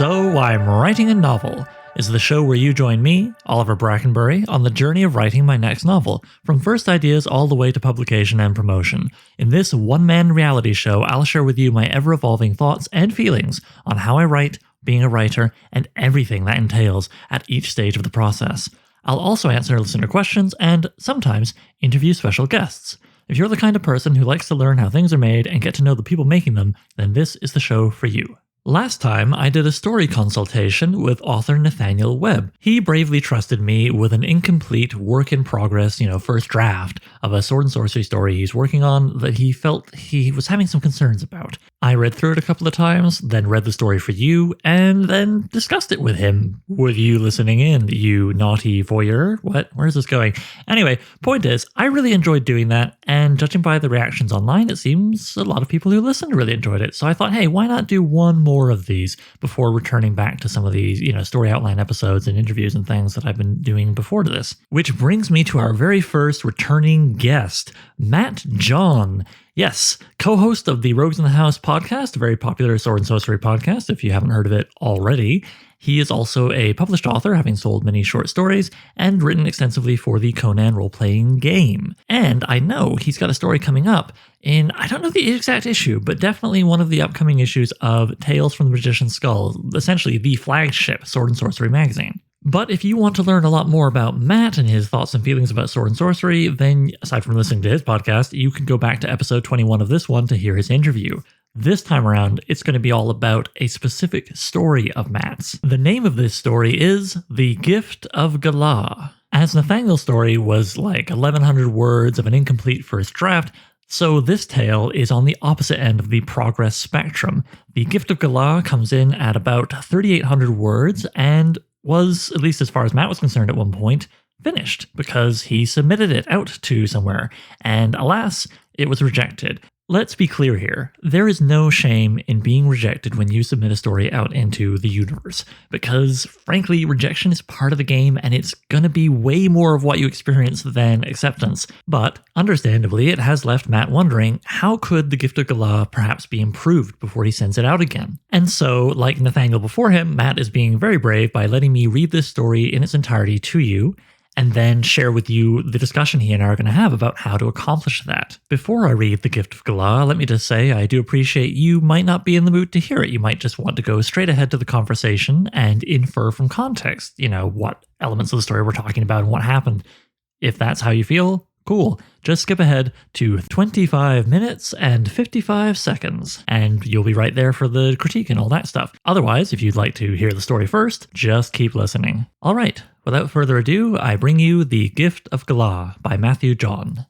So I'm Writing a Novel is the show where you join me, Oliver Brackenbury, on the journey of writing my next novel, from first ideas all the way to publication and promotion. In this one-man reality show, I'll share with you my ever-evolving thoughts and feelings on how I write, being a writer, and everything that entails at each stage of the process. I'll also answer listener questions and, sometimes, interview special guests. If you're the kind of person who likes to learn how things are made and get to know the people making them, then this is the show for you. Last time, I did a story consultation with author Nathaniel Webb. He bravely trusted me with an incomplete, work-in-progress, first draft of a sword and sorcery story he's working on that he felt he was having some concerns about. I read through it a couple of times, then read the story for you, and then discussed it with him. With you listening in, you naughty voyeur. What? Where's this going? Anyway, point is, I really enjoyed doing that, and judging by the reactions online, it seems a lot of people who listened really enjoyed it. So I thought, hey, why not do one more of these before returning back to some of these, story outline episodes and interviews and things that I've been doing before to this. Which brings me to our very first returning guest, Matt John. Yes, co-host of the Rogues in the House podcast, a very popular sword and sorcery podcast, if you haven't heard of it already. He is also a published author, having sold many short stories and written extensively for the Conan role-playing game. And I know he's got a story coming up in, I don't know the exact issue, but definitely one of the upcoming issues of Tales from the Magician's Skull, essentially the flagship sword and sorcery magazine. But if you want to learn a lot more about Matt and his thoughts and feelings about sword and sorcery, then aside from listening to his podcast, you can go back to episode 21 of this one to hear his interview. This time around, it's going to be all about a specific story of Matt's. The name of this story is The Gift of Galah. As Nathaniel's story was like 1,100 words of an incomplete first draft, so this tale is on the opposite end of the progress spectrum. The Gift of Galah comes in at about 3,800 words and was, at least as far as Matt was concerned at one point, finished because he submitted it out to somewhere, and alas, it was rejected. Let's be clear here. There is no shame in being rejected when you submit a story out into the universe, because frankly, rejection is part of the game and it's going to be way more of what you experience than acceptance. But understandably, it has left Matt wondering, how could the Gift of Galah perhaps be improved before he sends it out again? And so, like Nathaniel before him, Matt is being very brave by letting me read this story in its entirety to you, and then share with you the discussion he and I are going to have about how to accomplish that. Before I read The Gift of Galah, let me just say I do appreciate you might not be in the mood to hear it. You might just want to go straight ahead to the conversation and infer from context, what elements of the story we're talking about and what happened. If that's how you feel, cool. Just skip ahead to 25 minutes and 55 seconds, and you'll be right there for the critique and all that stuff. Otherwise, if you'd like to hear the story first, just keep listening. All right, without further ado, I bring you The Gift of Galah by Matthew John.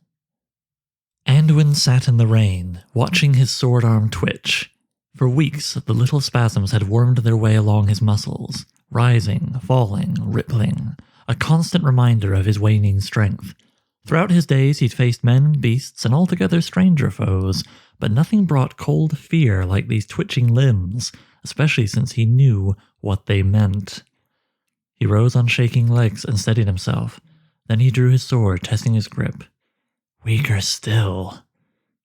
Anduin sat in the rain, watching his sword arm twitch. For weeks, the little spasms had wormed their way along his muscles, rising, falling, rippling, a constant reminder of his waning strength. Throughout his days, he'd faced men, beasts, and altogether stranger foes, but nothing brought cold fear like these twitching limbs, especially since he knew what they meant. He rose on shaking legs and steadied himself. Then he drew his sword, testing his grip. Weaker still.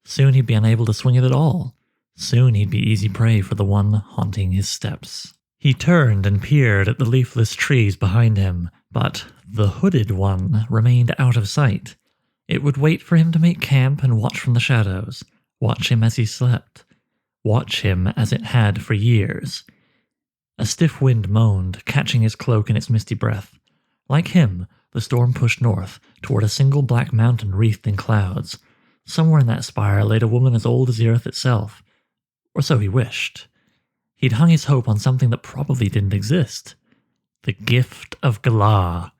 Soon he'd be unable to swing it at all. Soon he'd be easy prey for the one haunting his steps. He turned and peered at the leafless trees behind him, but the hooded one remained out of sight. It would wait for him to make camp and watch from the shadows, watch him as he slept, watch him as it had for years. A stiff wind moaned, catching his cloak in its misty breath. Like him, the storm pushed north, toward a single black mountain wreathed in clouds. Somewhere in that spire laid a woman as old as the earth itself. Or so he wished. He'd hung his hope on something that probably didn't exist. The Gift of Galah.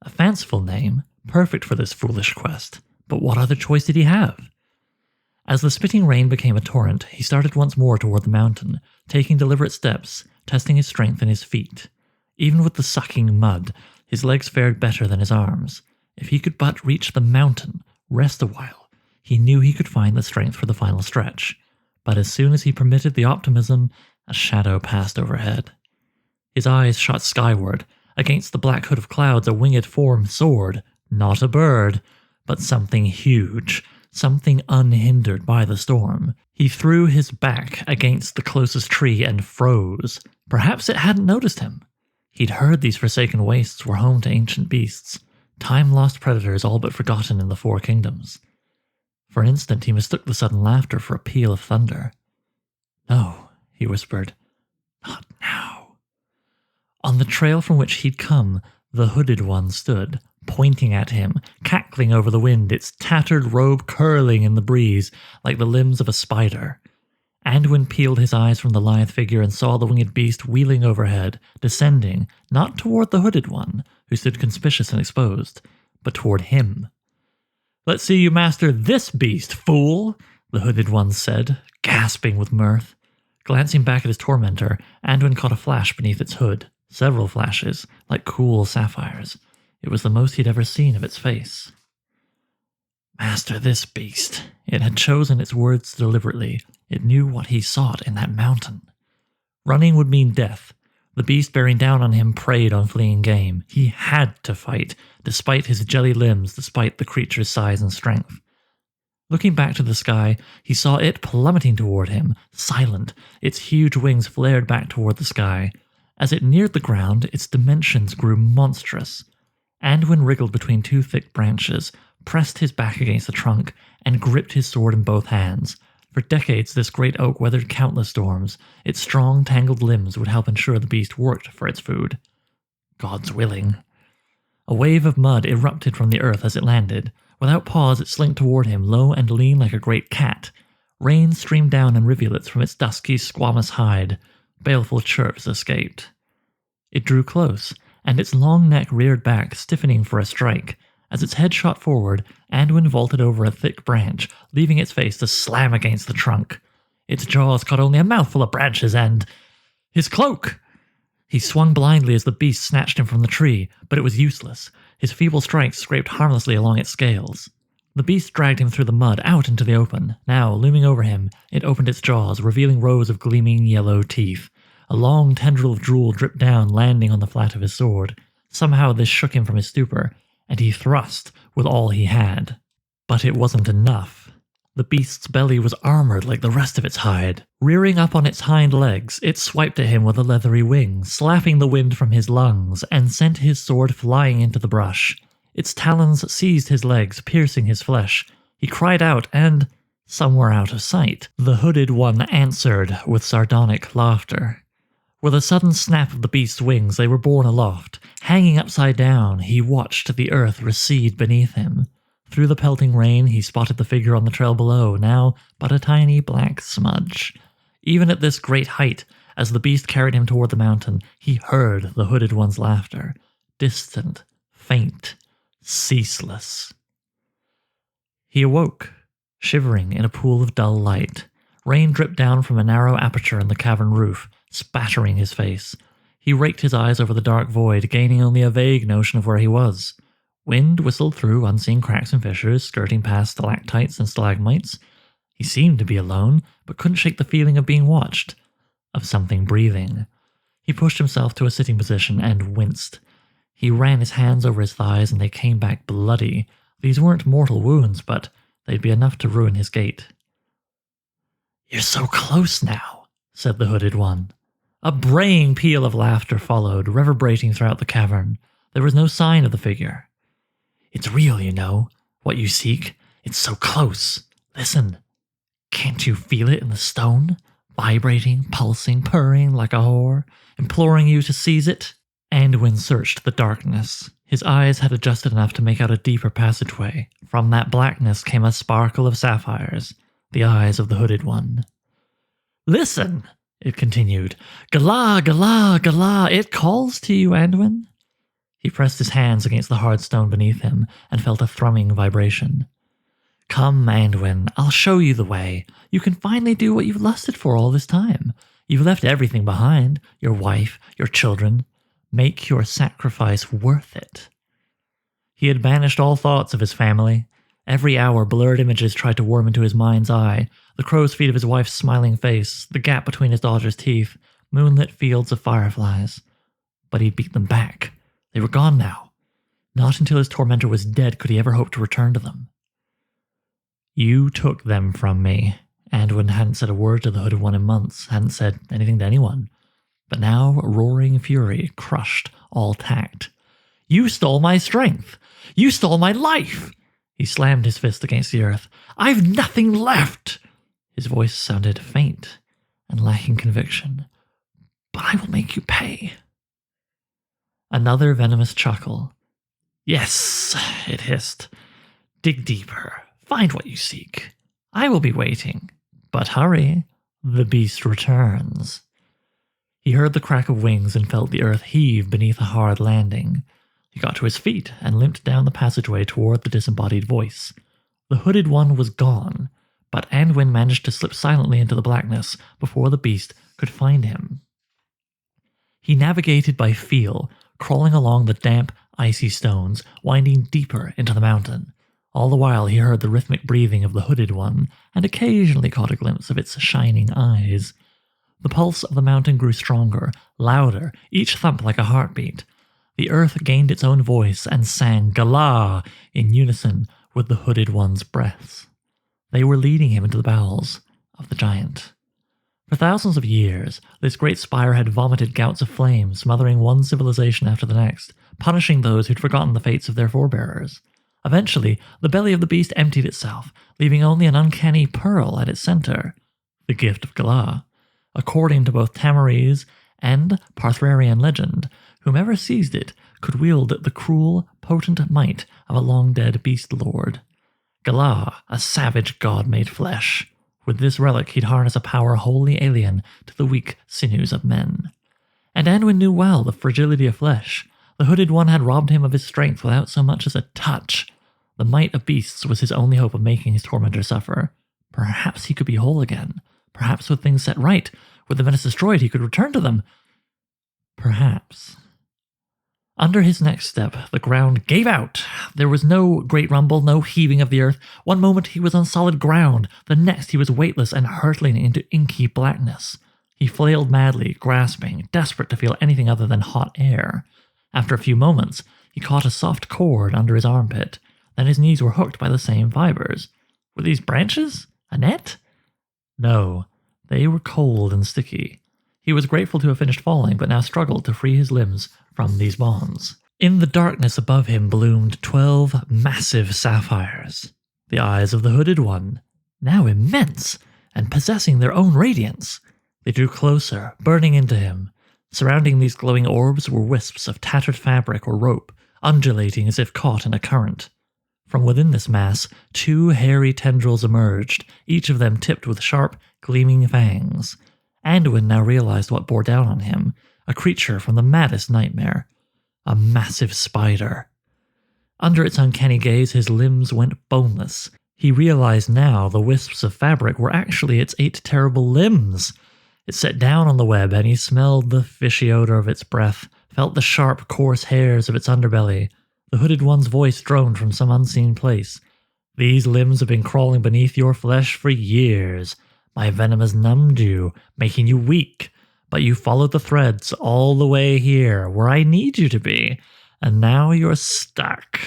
A fanciful name, perfect for this foolish quest, but what other choice did he have? As the spitting rain became a torrent, he started once more toward the mountain, taking deliberate steps, testing his strength in his feet. Even with the sucking mud, his legs fared better than his arms. If he could but reach the mountain, rest a while, he knew he could find the strength for the final stretch. But as soon as he permitted the optimism, a shadow passed overhead. His eyes shot skyward. Against the black hood of clouds, a winged form soared. Not a bird, but something huge, something unhindered by the storm. He threw his back against the closest tree and froze. Perhaps it hadn't noticed him. He'd heard these forsaken wastes were home to ancient beasts, time-lost predators all but forgotten in the Four Kingdoms. For an instant he mistook the sudden laughter for a peal of thunder. "No," he whispered. "Not now." On the trail from which he'd come, the hooded one stood, pointing at him, cackling over the wind, its tattered robe curling in the breeze like the limbs of a spider. Anduin peeled his eyes from the lithe figure and saw the winged beast wheeling overhead, descending, not toward the hooded one, who stood conspicuous and exposed, but toward him. "Let's see you master this beast, fool," the hooded one said, gasping with mirth. Glancing back at his tormentor, Anduin caught a flash beneath its hood. Several flashes, like cool sapphires. It was the most he'd ever seen of its face. Master this beast. It had chosen its words deliberately. It knew what he sought in that mountain. Running would mean death. The beast bearing down on him preyed on fleeing game. He had to fight, despite his jelly limbs, despite the creature's size and strength. Looking back to the sky, he saw it plummeting toward him, silent. Its huge wings flared back toward the sky. As it neared the ground, its dimensions grew monstrous. Anduin wriggled between two thick branches, pressed his back against the trunk, and gripped his sword in both hands. For decades, this great oak weathered countless storms. Its strong, tangled limbs would help ensure the beast worked for its food. God's willing. A wave of mud erupted from the earth as it landed. Without pause, it slinked toward him, low and lean like a great cat. Rain streamed down in rivulets from its dusky, squamous hide. Baleful chirps escaped. It drew close, and its long neck reared back, stiffening for a strike. As its head shot forward, Anduin vaulted over a thick branch, leaving its face to slam against the trunk. Its jaws caught only a mouthful of branches and... his cloak! He swung blindly as the beast snatched him from the tree, but it was useless. His feeble strikes scraped harmlessly along its scales. The beast dragged him through the mud, out into the open. Now, looming over him, it opened its jaws, revealing rows of gleaming yellow teeth. A long tendril of drool dripped down, landing on the flat of his sword. Somehow this shook him from his stupor, and he thrust with all he had. But it wasn't enough. The beast's belly was armored like the rest of its hide. Rearing up on its hind legs, it swiped at him with a leathery wing, slapping the wind from his lungs, and sent his sword flying into the brush. Its talons seized his legs, piercing his flesh. He cried out, and, somewhere out of sight, the hooded one answered with sardonic laughter. With a sudden snap of the beast's wings, they were borne aloft. Hanging upside down, he watched the earth recede beneath him. Through the pelting rain, he spotted the figure on the trail below, now but a tiny black smudge. Even at this great height, as the beast carried him toward the mountain, he heard the hooded one's laughter. Distant, faint, ceaseless. He awoke, shivering in a pool of dull light. Rain dripped down from a narrow aperture in the cavern roof, spattering his face. He raked his eyes over the dark void, gaining only a vague notion of where he was. Wind whistled through unseen cracks and fissures, skirting past stalactites and stalagmites. He seemed to be alone, but couldn't shake the feeling of being watched, of something breathing. He pushed himself to a sitting position and winced. He ran his hands over his thighs and they came back bloody. These weren't mortal wounds, but they'd be enough to ruin his gait. "You're so close now," said the hooded one. A braying peal of laughter followed, reverberating throughout the cavern. There was no sign of the figure. "It's real, you know. What you seek. It's so close. Listen. Can't you feel it in the stone? Vibrating, pulsing, purring like a whore, imploring you to seize it?" Anduin searched the darkness. His eyes had adjusted enough to make out a deeper passageway. From that blackness came a sparkle of sapphires, the eyes of the hooded one. "Listen," it continued. "Gala, Gala, Gala, it calls to you, Anduin." He pressed his hands against the hard stone beneath him and felt a thrumming vibration. "Come, Anduin, I'll show you the way. You can finally do what you've lusted for all this time. You've left everything behind, your wife, your children. Make your sacrifice worth it." He had banished all thoughts of his family. Every hour, blurred images tried to worm into his mind's eye. The crow's feet of his wife's smiling face, the gap between his daughter's teeth, moonlit fields of fireflies. But he'd beat them back. They were gone now. Not until his tormentor was dead could he ever hope to return to them. You took them from me. Anduin hadn't said a word to the Hooded One in months, hadn't said anything to anyone. But now roaring fury crushed all tact. You stole my strength. You stole my life. He slammed his fist against the earth. I've nothing left. His voice sounded faint and lacking conviction. But I will make you pay. Another venomous chuckle. Yes, it hissed. Dig deeper. Find what you seek. I will be waiting. But hurry. The beast returns. He heard the crack of wings and felt the earth heave beneath a hard landing. He got to his feet and limped down the passageway toward the disembodied voice. The Hooded One was gone, but Anduin managed to slip silently into the blackness before the beast could find him. He navigated by feel, crawling along the damp, icy stones, winding deeper into the mountain. All the while he heard the rhythmic breathing of the Hooded One, and occasionally caught a glimpse of its shining eyes. The pulse of the mountain grew stronger, louder, each thump like a heartbeat. The earth gained its own voice and sang Galah in unison with the Hooded One's breaths. They were leading him into the bowels of the giant. For thousands of years, this great spire had vomited gouts of flame, smothering one civilization after the next, punishing those who'd forgotten the fates of their forebearers. Eventually, the belly of the beast emptied itself, leaving only an uncanny pearl at its center, the gift of Galah. According to both Tamariz and Parthrarian legend, whomever seized it could wield the cruel, potent might of a long-dead beast lord. Galah, a savage god made flesh. With this relic, he'd harness a power wholly alien to the weak sinews of men. And Anduin knew well the fragility of flesh. The Hooded One had robbed him of his strength without so much as a touch. The might of beasts was his only hope of making his tormentor suffer. Perhaps he could be whole again. Perhaps with things set right, with the menace destroyed, he could return to them. Perhaps. Under his next step, the ground gave out. There was no great rumble, no heaving of the earth. One moment he was on solid ground, the next he was weightless and hurtling into inky blackness. He flailed madly, grasping, desperate to feel anything other than hot air. After a few moments, he caught a soft cord under his armpit. Then his knees were hooked by the same fibers. Were these branches? A net? No, they were cold and sticky. He was grateful to have finished falling, but now struggled to free his limbs from these bonds. In the darkness above him bloomed 12 massive sapphires, the eyes of the Hooded One, now immense and possessing their own radiance. They drew closer, burning into him. Surrounding these glowing orbs were wisps of tattered fabric or rope, undulating as if caught in a current. From within this mass, 2 hairy tendrils emerged, each of them tipped with sharp, gleaming fangs. Anduin now realized what bore down on him, a creature from the maddest nightmare. A massive spider. Under its uncanny gaze, his limbs went boneless. He realized now the wisps of fabric were actually its 8 terrible limbs. It sat down on the web, and he smelled the fishy odor of its breath, felt the sharp, coarse hairs of its underbelly. The Hooded One's voice droned from some unseen place. These limbs have been crawling beneath your flesh for years. My venom has numbed you, making you weak. But you followed the threads all the way here, where I need you to be, and now you're stuck.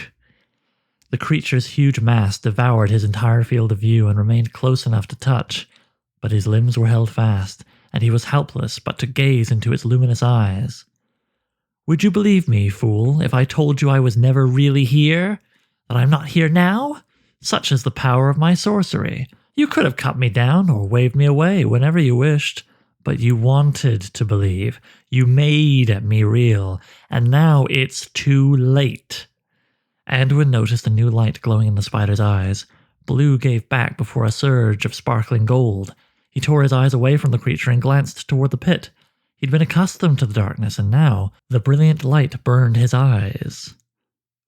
The creature's huge mass devoured his entire field of view and remained close enough to touch, but his limbs were held fast, and he was helpless but to gaze into its luminous eyes. Would you believe me, fool, if I told you I was never really here? That I'm not here now? Such is the power of my sorcery. You could have cut me down or waved me away whenever you wished, but you wanted to believe. You made me real, and now it's too late. Anduin noticed a new light glowing in the spider's eyes. Blue gave back before a surge of sparkling gold. He tore his eyes away from the creature and glanced toward the pit. He'd been accustomed to the darkness, and now the brilliant light burned his eyes.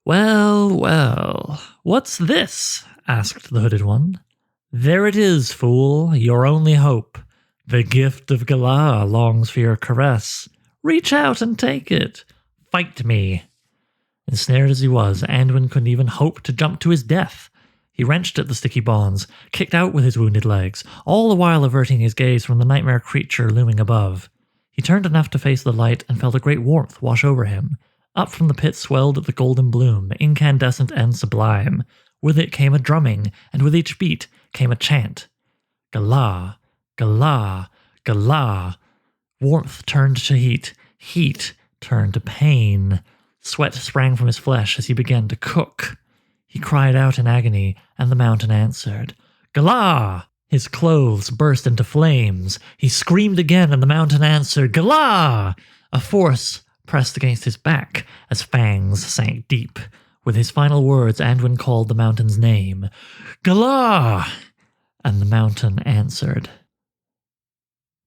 Well, well, what's this? Asked the Hooded One. There it is, fool, your only hope. The gift of Galah longs for your caress. Reach out and take it. Fight me. Ensnared as he was, Anduin couldn't even hope to jump to his death. He wrenched at the sticky bonds, kicked out with his wounded legs, all the while averting his gaze from the nightmare creature looming above. He turned enough to face the light and felt a great warmth wash over him. Up from the pit swelled the golden bloom, incandescent and sublime. With it came a drumming, and with each beat came a chant. Galah, Galah, Galah. Warmth turned to heat, heat turned to pain. Sweat sprang from his flesh as he began to cook. He cried out in agony, and the mountain answered, Galah! His clothes burst into flames. He screamed again, and the mountain answered, Galah! A force pressed against his back as fangs sank deep. With his final words, Anduin called the mountain's name, Galah! And the mountain answered.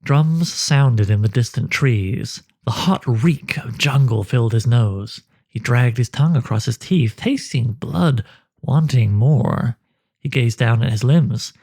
Drums sounded in the distant trees. The hot reek of jungle filled his nose. He dragged his tongue across his teeth, tasting blood, wanting more. He gazed down at his limbs.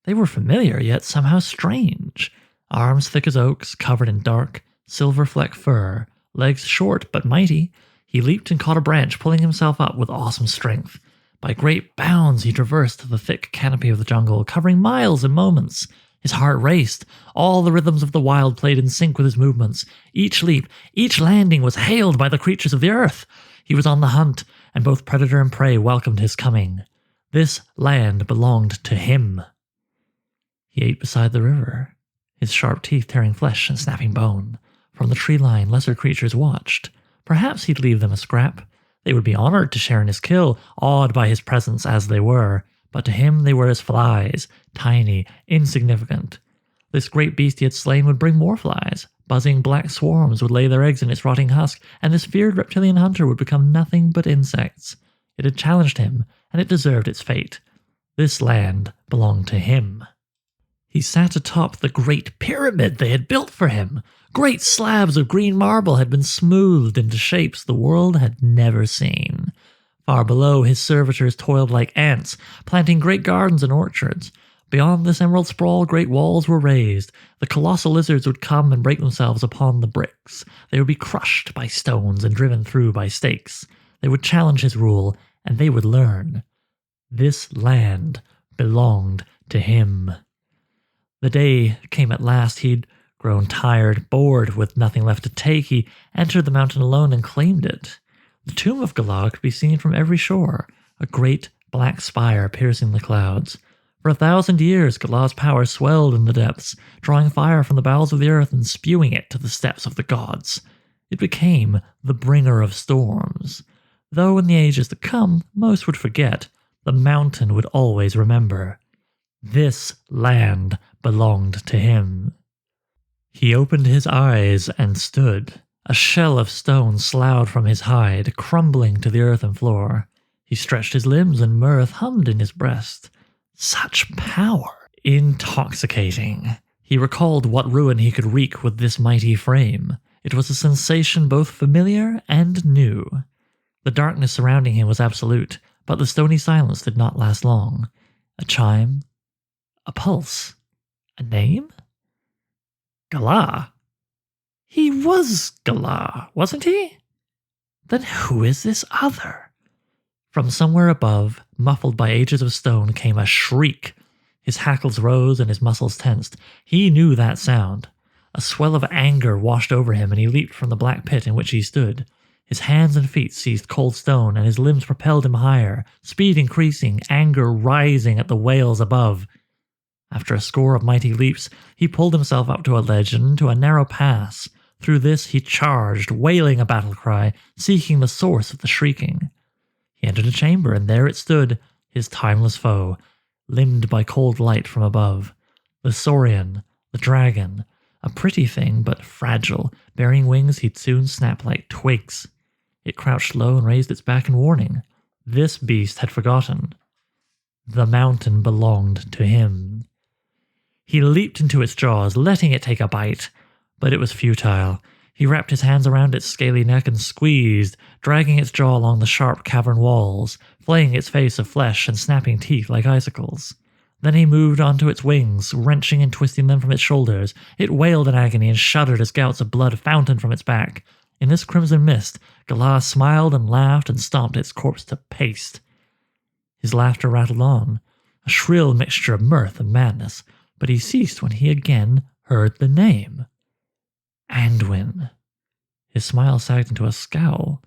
They were familiar, yet somehow strange. Arms thick as oaks, covered in dark, silver-flecked fur. Legs short but mighty. He leaped and caught a branch, pulling himself up with awesome strength. By great bounds he traversed the thick canopy of the jungle, covering miles in moments. His heart raced. All the rhythms of the wild played in sync with his movements. Each leap, each landing was hailed by the creatures of the earth. He was on the hunt, and both predator and prey welcomed his coming. This land belonged to him. He ate beside the river, his sharp teeth tearing flesh and snapping bone. From the tree line, lesser creatures watched. Perhaps he'd leave them a scrap. They would be honored to share in his kill, awed by his presence as they were. But to him they were as flies, tiny, insignificant. This great beast he had slain would bring more flies. Buzzing black swarms would lay their eggs in its rotting husk, and this feared reptilian hunter would become nothing but insects. It had challenged him, and it deserved its fate. This land belonged to him. He sat atop the great pyramid they had built for him. Great slabs of green marble had been smoothed into shapes the world had never seen. Far below, his servitors toiled like ants, planting great gardens and orchards. Beyond this emerald sprawl, great walls were raised. The colossal lizards would come and break themselves upon the bricks. They would be crushed by stones and driven through by stakes. They would challenge his rule, and they would learn. This land belonged to him. The day came at last. He'd grown tired, bored, with nothing left to take. He entered the mountain alone and claimed it. The tomb of Galah could be seen from every shore, a great black spire piercing the clouds. For 1,000 years, Galah's power swelled in the depths, drawing fire from the bowels of the earth and spewing it to the steps of the gods. It became the bringer of storms. Though in the ages to come, most would forget, the mountain would always remember. This land belonged to him. He opened his eyes and stood. A shell of stone sloughed from his hide, crumbling to the earthen floor. He stretched his limbs and mirth hummed in his breast. Such power! Intoxicating. He recalled what ruin he could wreak with this mighty frame. It was a sensation both familiar and new. The darkness surrounding him was absolute, but the stony silence did not last long. A chime, a pulse, a name? Galah. He was Galah, wasn't he? Then who is this other? From somewhere above, muffled by ages of stone, came a shriek. His hackles rose and his muscles tensed. He knew that sound. A swell of anger washed over him, and he leaped from the black pit in which he stood. His hands and feet seized cold stone, and his limbs propelled him higher, speed increasing, anger rising at the wails above. After a score of mighty leaps, he pulled himself up to a ledge and into a narrow pass. Through this he charged, wailing a battle cry, seeking the source of the shrieking. He entered a chamber, and there it stood, his timeless foe, limned by cold light from above. The saurian, the dragon, a pretty thing but fragile, bearing wings he'd soon snap like twigs. It crouched low and raised its back in warning. This beast had forgotten. The mountain belonged to him. He leaped into its jaws, letting it take a bite. But it was futile. He wrapped his hands around its scaly neck and squeezed, dragging its jaw along the sharp cavern walls, flaying its face of flesh and snapping teeth like icicles. Then he moved onto its wings, wrenching and twisting them from its shoulders. It wailed in agony and shuddered as gouts of blood fountained from its back. In this crimson mist, Galah smiled and laughed and stomped its corpse to paste. His laughter rattled on, a shrill mixture of mirth and madness, but he ceased when he again heard the name. Anduin. His smile sagged into a scowl.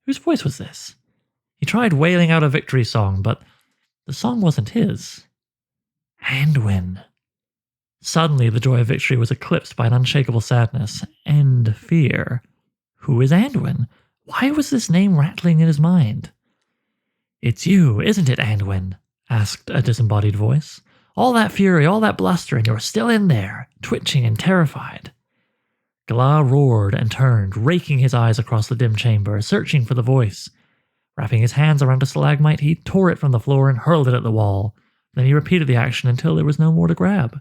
Whose voice was this? He tried wailing out a victory song, but The song wasn't his. Anduin. Suddenly, the joy of victory was eclipsed by an unshakable sadness and fear. Who is Anduin? Why was this name rattling in his mind? It's you, isn't it, Anduin? Asked a disembodied voice. All that fury, all that bluster, and you're still in there, twitching and terrified. Galah roared and turned, raking his eyes across the dim chamber, searching for the voice. Wrapping his hands around a stalagmite, he tore it from the floor and hurled it at the wall. Then he repeated the action until there was no more to grab.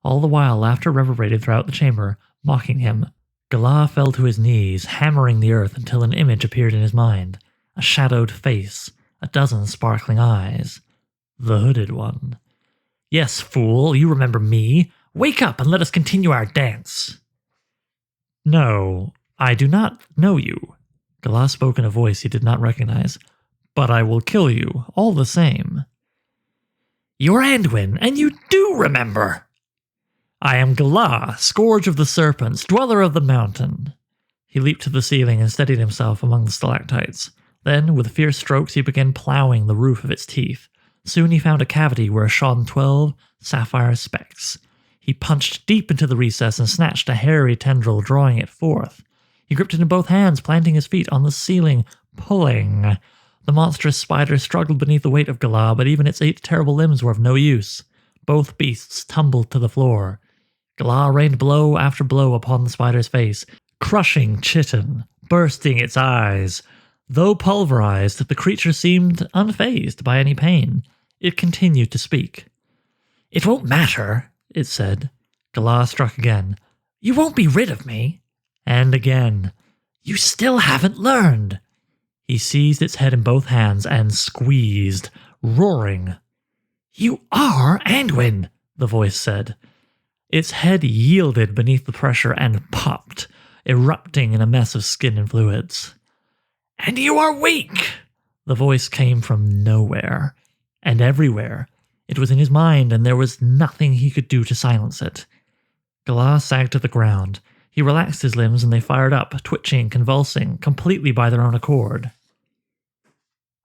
All the while, laughter reverberated throughout the chamber, mocking him. Galah fell to his knees, hammering the earth until an image appeared in his mind. A shadowed face, a dozen sparkling eyes. The Hooded One. Yes, fool, you remember me. Wake up and let us continue our dance. No, I do not know you. Galah spoke in a voice he did not recognize. But I will kill you, all the same. You're Anduin, and you do remember. I am Galah, Scourge of the Serpents, Dweller of the Mountain. He leaped to the ceiling and steadied himself among the stalactites. Then, with fierce strokes, he began plowing the roof of its teeth. Soon he found a cavity where shone 12 sapphire specks. He punched deep into the recess and snatched a hairy tendril, drawing it forth. He gripped it in both hands, planting his feet on the ceiling, pulling. The monstrous spider struggled beneath the weight of Galah, but even its 8 terrible limbs were of no use. Both beasts tumbled to the floor. Galah rained blow after blow upon the spider's face, crushing chitin, bursting its eyes. Though pulverized, the creature seemed unfazed by any pain. It continued to speak. It won't matter, it said. Galah struck again. You won't be rid of me. And again. You still haven't learned. He seized its head in both hands and squeezed, roaring. You are Anduin, the voice said. Its head yielded beneath the pressure and popped, erupting in a mess of skin and fluids. And you are weak! The voice came from nowhere, and everywhere. It was in his mind, and there was nothing he could do to silence it. Galah sagged to the ground. He relaxed his limbs, and they fired up, twitching, convulsing, completely by their own accord.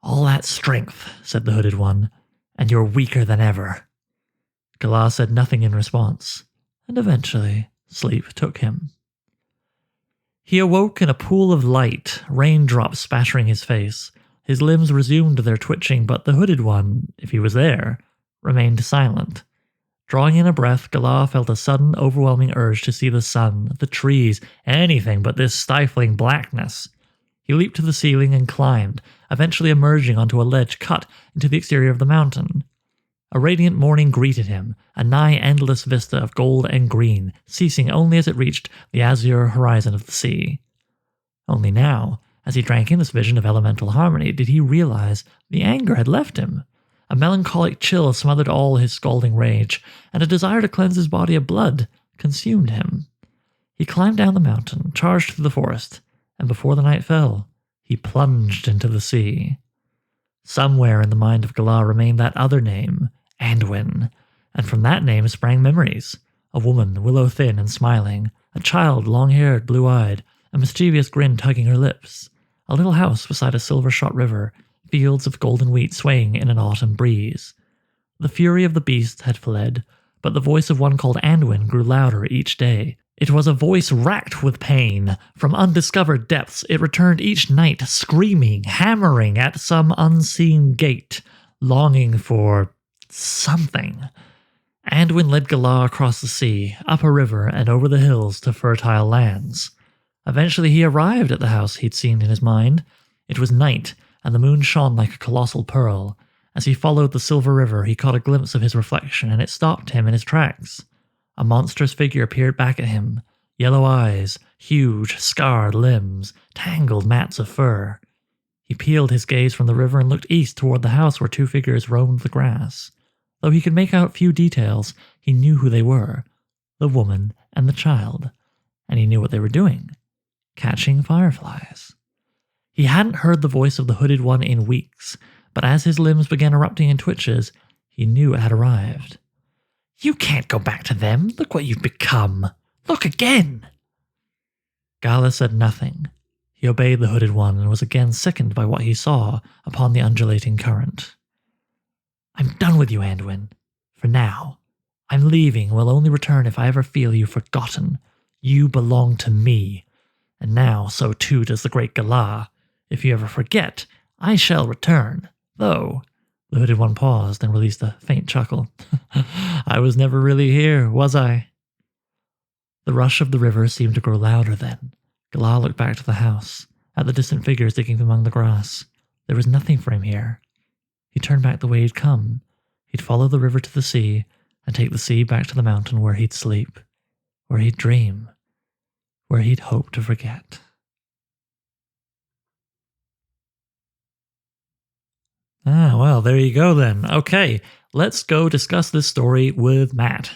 All that strength, said the Hooded One, and you're weaker than ever. Galah said nothing in response, and eventually sleep took him. He awoke in a pool of light, raindrops spattering his face. His limbs resumed their twitching, but the Hooded One, if he was there, remained silent. Drawing in a breath, Galah felt a sudden, overwhelming urge to see the sun, the trees, anything but this stifling blackness. He leaped to the ceiling and climbed, eventually emerging onto a ledge cut into the exterior of the mountain. A radiant morning greeted him, a nigh-endless vista of gold and green, ceasing only as it reached the azure horizon of the sea. Only now, as he drank in this vision of elemental harmony, did he realize the anger had left him. A melancholic chill smothered all his scalding rage, and a desire to cleanse his body of blood consumed him. He climbed down the mountain, charged through the forest, and before the night fell, he plunged into the sea. Somewhere in the mind of Galah remained that other name, Anduin, and from that name sprang memories. A woman, willow-thin and smiling, a child, long-haired, blue-eyed, a mischievous grin tugging her lips, a little house beside a silver-shot river, fields of golden wheat swaying in an autumn breeze. The fury of the beast had fled, but the voice of one called Anduin grew louder each day. It was a voice racked with pain. From undiscovered depths it returned each night, screaming, hammering at some unseen gate, longing for something. Anduin led Galah across the sea, up a river, and over the hills to fertile lands. Eventually he arrived at the house he'd seen in his mind. It was night, and the moon shone like a colossal pearl. As he followed the silver river, he caught a glimpse of his reflection, and it stopped him in his tracks. A monstrous figure peered back at him, yellow eyes, huge, scarred limbs, tangled mats of fur. He peeled his gaze from the river and looked east toward the house where 2 figures roamed the grass. Though he could make out few details, he knew who they were, the woman and the child, and he knew what they were doing, catching fireflies. He hadn't heard the voice of the Hooded One in weeks, but as his limbs began erupting in twitches, he knew it had arrived. You can't go back to them. Look what you've become. Look again. Galah said nothing. He obeyed the Hooded One and was again sickened by what he saw upon the undulating current. I'm done with you, Anduin. For now. I'm leaving and will only return if I ever feel you forgotten. You belong to me. And now so too does the great Galar. If you ever forget, I shall return. Though, the hooded one paused and released a faint chuckle. I was never really here, was I? The rush of the river seemed to grow louder then. Galar looked back to the house, at the distant figures digging among the grass. There was nothing for him here. He turned back the way he'd come. He'd follow the river to the sea, and take the sea back to the mountain where he'd sleep, where he'd dream, where he'd hope to forget. Ah, well, there you go then. Okay, let's go discuss this story with Matt.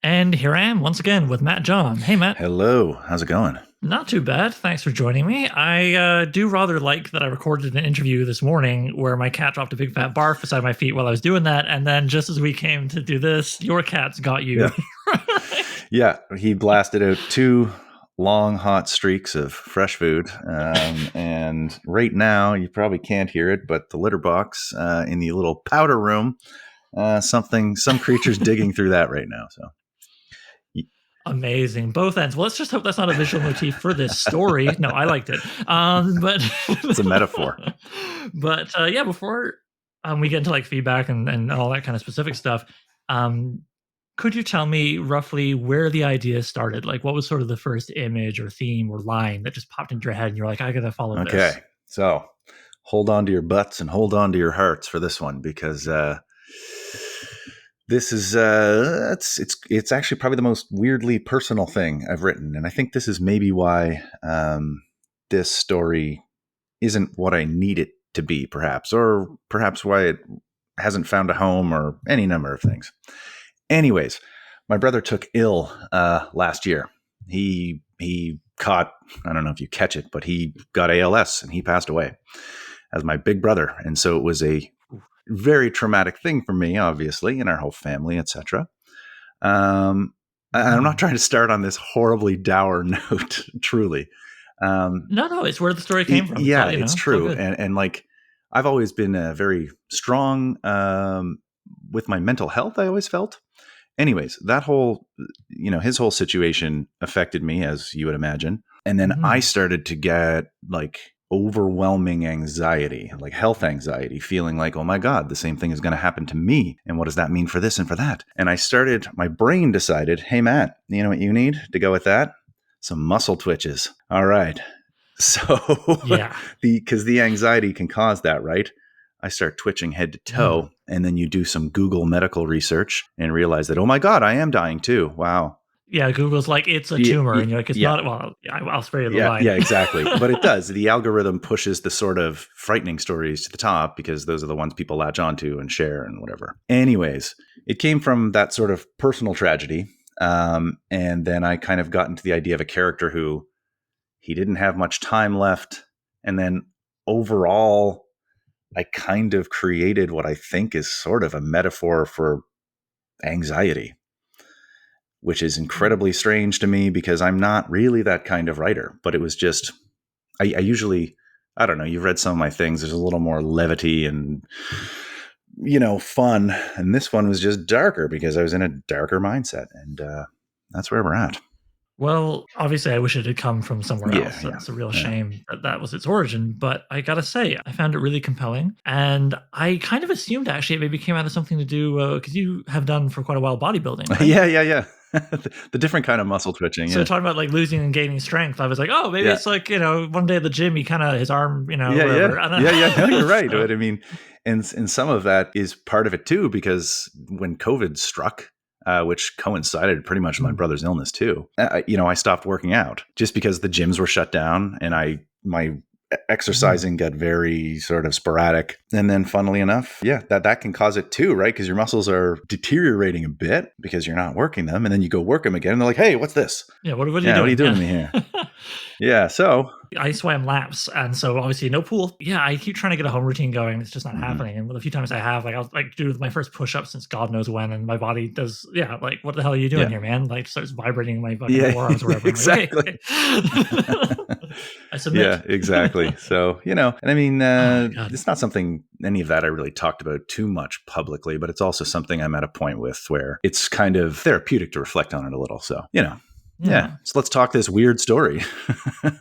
And here I am once again with Matt John. Hey, Matt. Hello. How's it going? Not too bad. Thanks for joining me. I do rather like that I recorded an interview this morning where my cat dropped a big fat barf beside my feet while I was doing that. And then just as we came to do this, your cat's got you. Yeah, yeah, he blasted out 2 long, hot streaks of fresh food. And right now, you probably can't hear it, but the litter box in the little powder room, some creature's digging through that right now. So. Amazing. Both ends. Well, let's just hope that's not a visual motif for this story. No, I liked it. But it's a metaphor. But yeah, before we get into like feedback and all that kind of specific stuff, could you tell me roughly where the idea started? Like, what was sort of the first image or theme or line that just popped into your head and you're like, I gotta follow this? Okay, so hold on to your butts and hold on to your hearts for this one, because this is it's actually probably the most weirdly personal thing I've written, and I think this is maybe why this story isn't what I need it to be, perhaps, or perhaps why it hasn't found a home, or any number of things. Anyways, my brother took ill last year. He caught, I don't know if you catch it, but he got ALS and he passed away as my big brother, and so it was a very traumatic thing for me, obviously, and our whole family, etc. I'm not trying to start on this horribly dour note, truly. No, it's where the story came from. Yeah, it's true. And like, I've always been very strong with my mental health, I always felt. Anyways, that whole, his whole situation affected me, as you would imagine. And then I started to get like overwhelming anxiety, like health anxiety, feeling like, oh my God, the same thing is going to happen to me. And what does that mean for this and for that? And my brain decided, hey, Matt, you know what you need to go with that? Some muscle twitches. All right. So yeah, because the anxiety can cause that, right? I start twitching head to toe, and then you do some Google medical research and realize that, oh my God, I am dying too. Wow. Yeah, Google's like, it's a tumor, and you're like, it's not. Well, I'll spare you the line. Yeah, exactly. But it does. The algorithm pushes the sort of frightening stories to the top because those are the ones people latch onto and share and whatever. Anyways, it came from that sort of personal tragedy. And then I kind of got into the idea of a character who he didn't have much time left. And then overall, I kind of created what I think is sort of a metaphor for anxiety, which is incredibly strange to me because I'm not really that kind of writer. But it was just, I usually, I don't know, you've read some of my things, there's a little more levity and, fun. And this one was just darker because I was in a darker mindset. And that's where we're at. Well, obviously, I wish it had come from somewhere else. That's a real shame that was its origin. But I gotta say, I found it really compelling. And I kind of assumed, actually, it maybe came out of something to do, because you have done for quite a while bodybuilding, right? Yeah. The different kind of muscle twitching. So talking about like losing and gaining strength, I was like, oh, maybe it's like, one day at the gym, his arm, whatever. No, you're right. But I mean, and some of that is part of it too, because when COVID struck, which coincided pretty much with my brother's illness too. I stopped working out just because the gyms were shut down, and my exercising got very sort of sporadic. And then funnily enough, that can cause it too, right? Because your muscles are deteriorating a bit because you're not working them, and then you go work them again and they're like, hey, what's this? Yeah, what are you doing? What are you doing to me here? Yeah. So, I swam laps, and so obviously no pool. Yeah, I keep trying to get a home routine going. It's just not mhm. happening. And the few times I have, like I'll like do my first push up since God knows when, and my body does. Yeah, like what the hell are you doing Yeah. here, man? Like starts vibrating my fucking Yeah, forearms or whatever. I'm like, okay, exactly. okay. I submit. Yeah, exactly. So, and I mean, Oh God. it's not something, any of that I really talked about too much publicly, but it's also something I'm at a point with where it's kind of therapeutic to reflect on it a little. So, yeah. Yeah. So let's talk this weird story.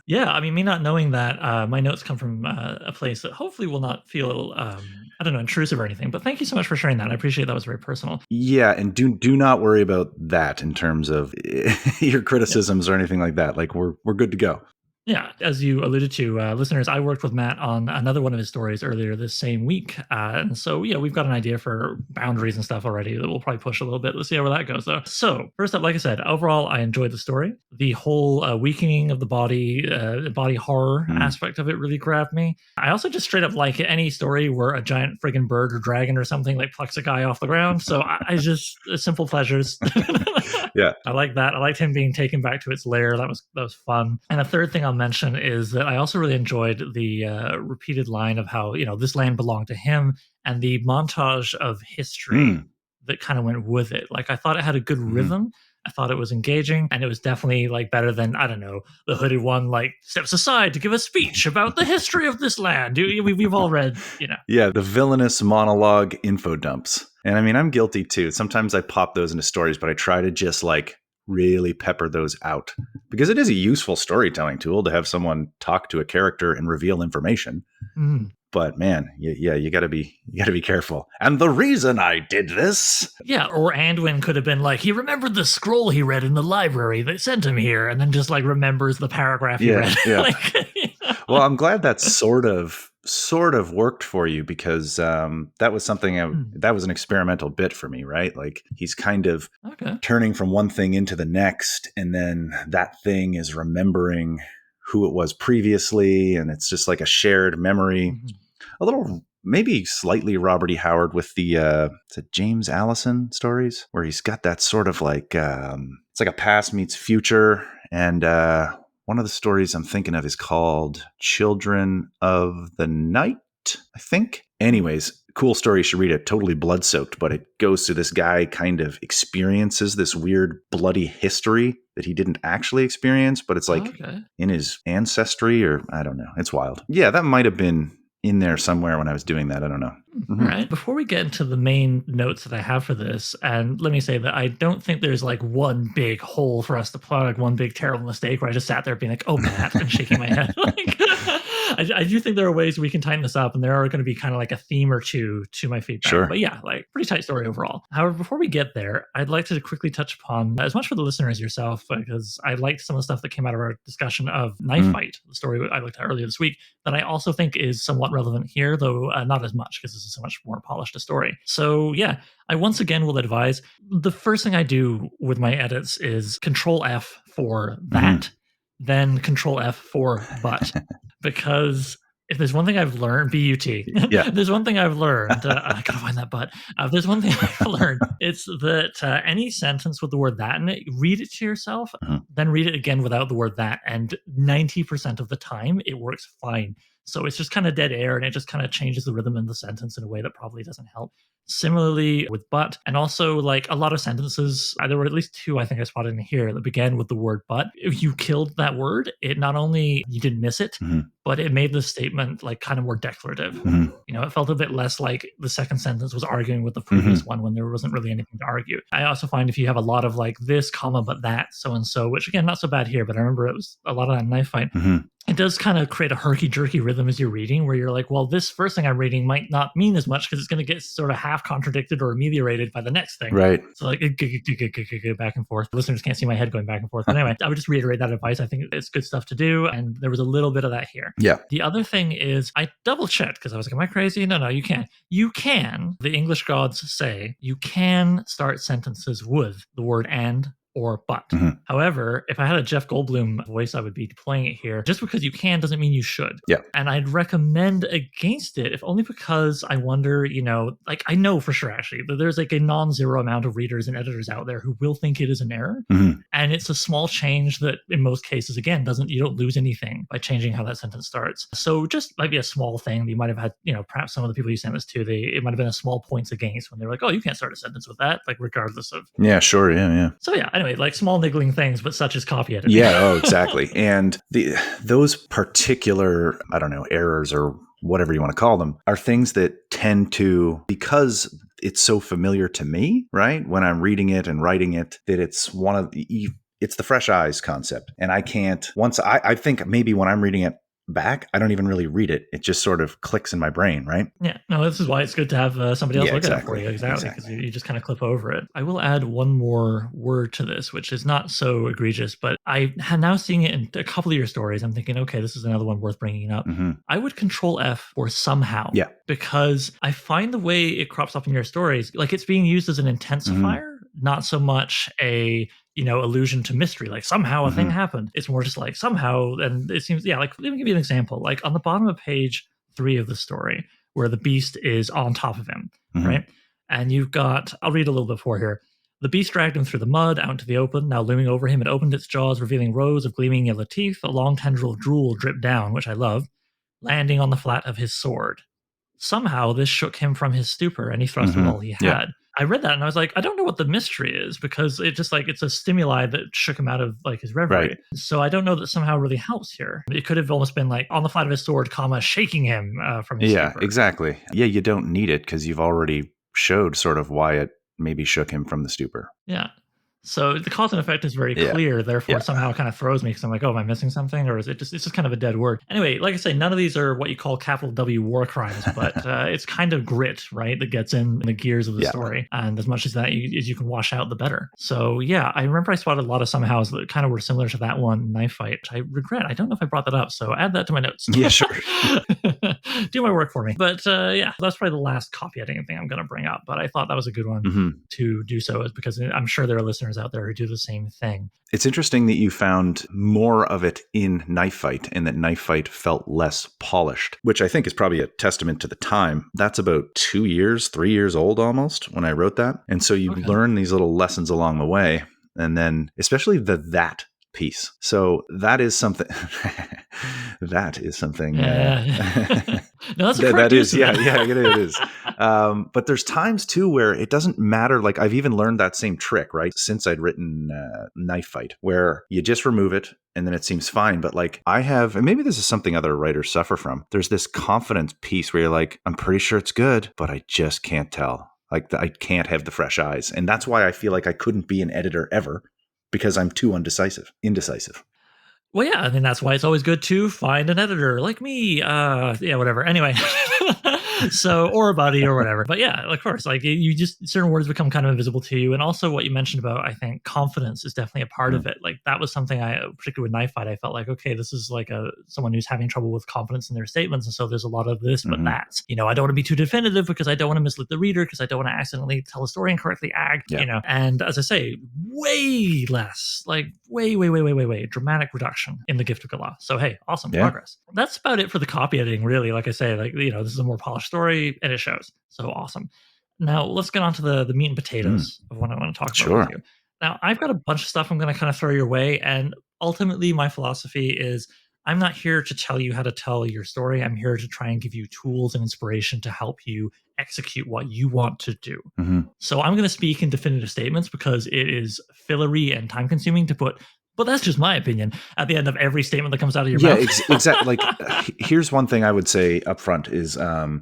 Yeah, I mean, me not knowing that, my notes come from a place that hopefully will not feel, I don't know, intrusive or anything. But thank you so much for sharing that. I appreciate that was very personal. Yeah, and do not worry about that in terms of your Yeah. criticisms or anything like that. Like we're good to go. Yeah, as you alluded to, listeners, I worked with Matt on another one of his stories earlier this same week, and so yeah, we've got an idea for boundaries and stuff already that we'll probably push a little bit. Let's see how that goes, though. So first up, like I said, overall, I enjoyed the story. The whole weakening of the body horror aspect of it really grabbed me. I also just straight up like any story where a giant friggin' bird or dragon or something like plucks a guy off the ground. So I just simple pleasures. Yeah. I like that. I liked him being taken back to its lair. That was fun. And a third thing I'll mention is that I also really enjoyed the repeated line of how this land belonged to him, and the montage of history that kind of went with it. Like I thought it had a good rhythm. I thought it was engaging, and it was definitely like better than, I don't know, the hooded one like steps aside to give a speech about the history of this land. We've all read. Yeah, the villainous monologue info dumps. And I mean, I'm guilty too. Sometimes I pop those into stories, but I try to just like really pepper those out because it is a useful storytelling tool to have someone talk to a character and reveal information. But man, you gotta be careful. And the reason I did this. Yeah, or Anduin could have been like, he remembered the scroll he read in the library that sent him here, and then just like remembers the paragraph he read. Yeah. Like, Well, I'm glad that sort of worked for you because that was something that was an experimental bit for me, right? Like he's kind of turning from one thing into the next, and then that thing is remembering who it was previously, and it's just like a shared memory. A little, maybe slightly Robert E. Howard with the is it James Allison stories, where he's got that sort of like it's like a past meets future, and one of the stories I'm thinking of is called Children of the Night, I think. Anyways, cool story. You should read it. Totally blood soaked, but it goes to this guy kind of experiences this weird bloody history that he didn't actually experience, but it's like in his ancestry, or I don't know. It's wild. Yeah, that might have been in there somewhere when I was doing that. I don't know. All right. Before we get into the main notes that I have for this, and let me say that I don't think there's like one big hole for us to plug, one big terrible mistake where I just sat there being like, oh, Matt, and shaking my head. Like, I do think there are ways we can tighten this up, and there are going to be kind of like a theme or two to my feedback. Sure. But yeah, like pretty tight story overall. However, before we get there, I'd like to quickly touch upon, as much for the listener as yourself, because I liked some of the stuff that came out of our discussion of Knife Fight, the story I looked at earlier this week, that I also think is somewhat relevant here, though not as much because this is so much more polished a story. So yeah, I once again will advise, the first thing I do with my edits is Control F for that, then Control F for but. Because if there's one thing I've learned, B-U-T, there's one thing I've learned, I gotta find that but. There's one thing I've learned, it's that any sentence with the word that in it, read it to yourself, then read it again without the word that, and 90% of the time, it works fine. So it's just kind of dead air, and it just kind of changes the rhythm in the sentence in a way that probably doesn't help. Similarly with but, and also like a lot of sentences, there were at least two I think I spotted in here that began with the word but. If you killed that word, it not only you didn't miss it, but it made the statement like kind of more declarative. It felt a bit less like the second sentence was arguing with the previous one when there wasn't really anything to argue. I also find if you have a lot of like this comma but that so and so, which again not so bad here, but I remember it was a lot of that Knife Fight. It does kind of create a herky-jerky rhythm as you're reading, where you're like, well, this first thing I'm reading might not mean as much because it's going to get sort of half contradicted or ameliorated by the next thing. Right. So like back and forth. Listeners can't see my head going back and forth. But anyway, I would just reiterate that advice. I think it's good stuff to do. And there was a little bit of that here. Yeah. The other thing is I double checked because I was like, am I crazy? No, you can. You can, the English gods say, you can start sentences with the word and or but. However, if I had a Jeff Goldblum voice, I would be deploying it here. Just because you can doesn't mean you should. Yeah. And I'd recommend against it, if only because I wonder, like I know for sure actually that there's like a non-zero amount of readers and editors out there who will think it is an error. And And it's a small change that in most cases, again, you don't lose anything by changing how that sentence starts. So just might be a small thing that you might have had, perhaps some of the people you sent this to, it might have been a small points against when they were like, oh, you can't start a sentence with that, like regardless of. Yeah, sure. Yeah. So yeah, anyway, like small niggling things, but such as copy editing. Yeah, oh, exactly. And those particular, I don't know, errors or whatever you want to call them, are things that tend to, because it's so familiar to me, right? When I'm reading it and writing it, that it's it's the fresh eyes concept. And I can't, I think maybe when I'm reading it back, I don't even really read it. It just sort of clicks in my brain, right? Yeah, no, this is why it's good to have somebody else look at it for you. Exactly, because you just kind of clip over it. I will add one more word to this, which is not so egregious, but I have now seeing it in a couple of your stories. I'm thinking, okay, this is another one worth bringing up. Mm-hmm. I would Control F for somehow. Yeah. Because I find the way it crops up in your stories, like it's being used as an intensifier, not so much a allusion to mystery, like somehow a thing happened. It's more just like somehow, and it seems, like, let me give you an example. Like on the bottom of page 3 of the story, where the beast is on top of him, right? And you've got, I'll read a little bit before here. The beast dragged him through the mud, out into the open. Now looming over him, it opened its jaws, revealing rows of gleaming yellow teeth. A long tendril of drool dripped down, which I love, landing on the flat of his sword. Somehow this shook him from his stupor, and he thrust with all he had. Yeah. I read that and I was like, I don't know what the mystery is, because it just like, it's a stimuli that shook him out of like his reverie. Right. So I don't know that somehow really helps here. It could have almost been like on the flat of his sword, shaking him from his stupor. Exactly. Yeah, you don't need it because you've already showed sort of why it maybe shook him from the stupor. Yeah. So the cause and effect is very clear, therefore somehow it kind of throws me because I'm like, oh, am I missing something? Or is it's just kind of a dead word? Anyway, like I say, none of these are what you call capital W war crimes, but it's kind of grit, right, that gets in the gears of the story. And as much as that as you can wash out, the better. So yeah, I remember I spotted a lot of somehows that kind of were similar to that one, Knife Fight, which I regret. I don't know if I brought that up, so add that to my notes. Yeah, sure. Do my work for me. But that's probably the last copy editing thing I'm going to bring up, but I thought that was a good one to do so, because I'm sure there are listeners out there who do the same thing. It's interesting that you found more of it in Knife Fight and that Knife Fight felt less polished, which I think is probably a testament to the time. That's about 2 years, 3 years old almost when I wrote that. And so you learn these little lessons along the way. And then especially that piece. So that is something. That is something. No, that's a correct that is. It is. But there's times too where it doesn't matter. Like I've even learned that same trick, right? Since I'd written Knife Fight, where you just remove it and then it seems fine. But like I have, and maybe this is something other writers suffer from. There's this confidence piece where you're like, I'm pretty sure it's good, but I just can't tell. Like I can't have the fresh eyes. And that's why I feel like I couldn't be an editor ever, because I'm too indecisive. Well, yeah, I mean, that's why it's always good to find an editor like me. Whatever. Anyway. So, or a buddy or whatever. But yeah, of course, like you just, certain words become kind of invisible to you. And also what you mentioned about, I think, confidence is definitely a part of it. Like that was something particularly with Knife Fight, I felt like, okay, this is like someone who's having trouble with confidence in their statements. And so there's a lot of this, but that, I don't want to be too definitive because I don't want to mislead the reader, because I don't want to accidentally tell a story incorrectly, and as I say, way less, like way dramatic reduction in The Gift of Galah. So, hey, awesome progress. That's about it for the copy editing, really. Like I say, like, this is a more polished story and it shows. So awesome. Now let's get on to the meat and potatoes of what I want to talk about with you. Now I've got a bunch of stuff I'm going to kind of throw your way, and ultimately my philosophy is I'm not here to tell you how to tell your story. I'm here to try and give you tools and inspiration to help you execute what you want to do. So I'm going to speak in definitive statements because it is fillery and time consuming to put, but that's just my opinion, at the end of every statement that comes out of your mouth. Yeah, exactly. Like, here's one thing I would say up front is,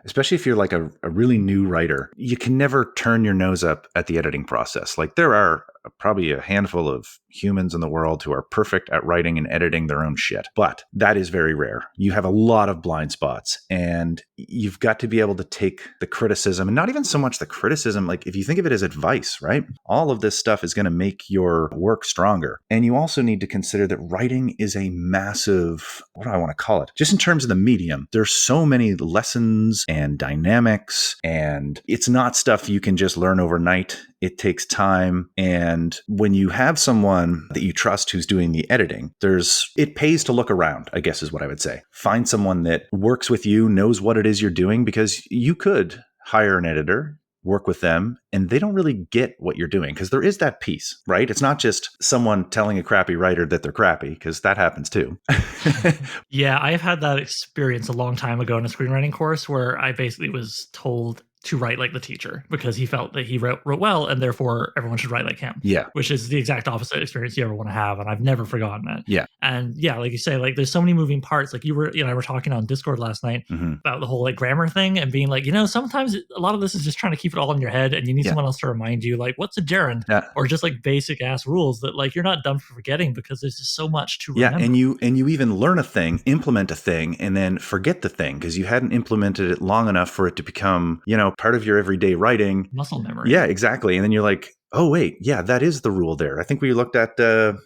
especially if you're like a really new writer, you can never turn your nose up at the editing process. Like there are probably a handful of humans in the world who are perfect at writing and editing their own shit, but that is very rare. You have a lot of blind spots, and you've got to be able to take the criticism, and not even so much the criticism, like if you think of it as advice, right? All of this stuff is going to make your work stronger. And you also need to consider that writing is a massive, what do I want to call it? Just in terms of the medium, there's so many lessons and dynamics, and it's not stuff you can just learn overnight. It takes time. And when you have someone that you trust who's doing the editing, it pays to look around, I guess is what I would say. Find someone that works with you, knows what it is you're doing, because you could hire an editor. work with them and they don't really get what you're doing, because there is that piece, right? It's not just someone telling a crappy writer that they're crappy, because that happens too. Yeah, I've had that experience a long time ago in a screenwriting course where I basically was told to write like the teacher because he felt that he wrote well and therefore everyone should write like him. Yeah. Which is the exact opposite experience you ever want to have. And I've never forgotten it. Yeah. And yeah, like you say, like there's so many moving parts. Like you and I were talking on Discord last night about the whole like grammar thing and being like, sometimes a lot of this is just trying to keep it all in your head and you need someone else to remind you like what's a gerund or just like basic ass rules that like you're not done for forgetting because there's just so much to remember. And you even learn a thing, implement a thing, and then forget the thing because you hadn't implemented it long enough for it to become, part of your everyday writing. Muscle memory. Yeah, exactly. And then you're like, oh, wait, yeah, that is the rule there. I think we looked at the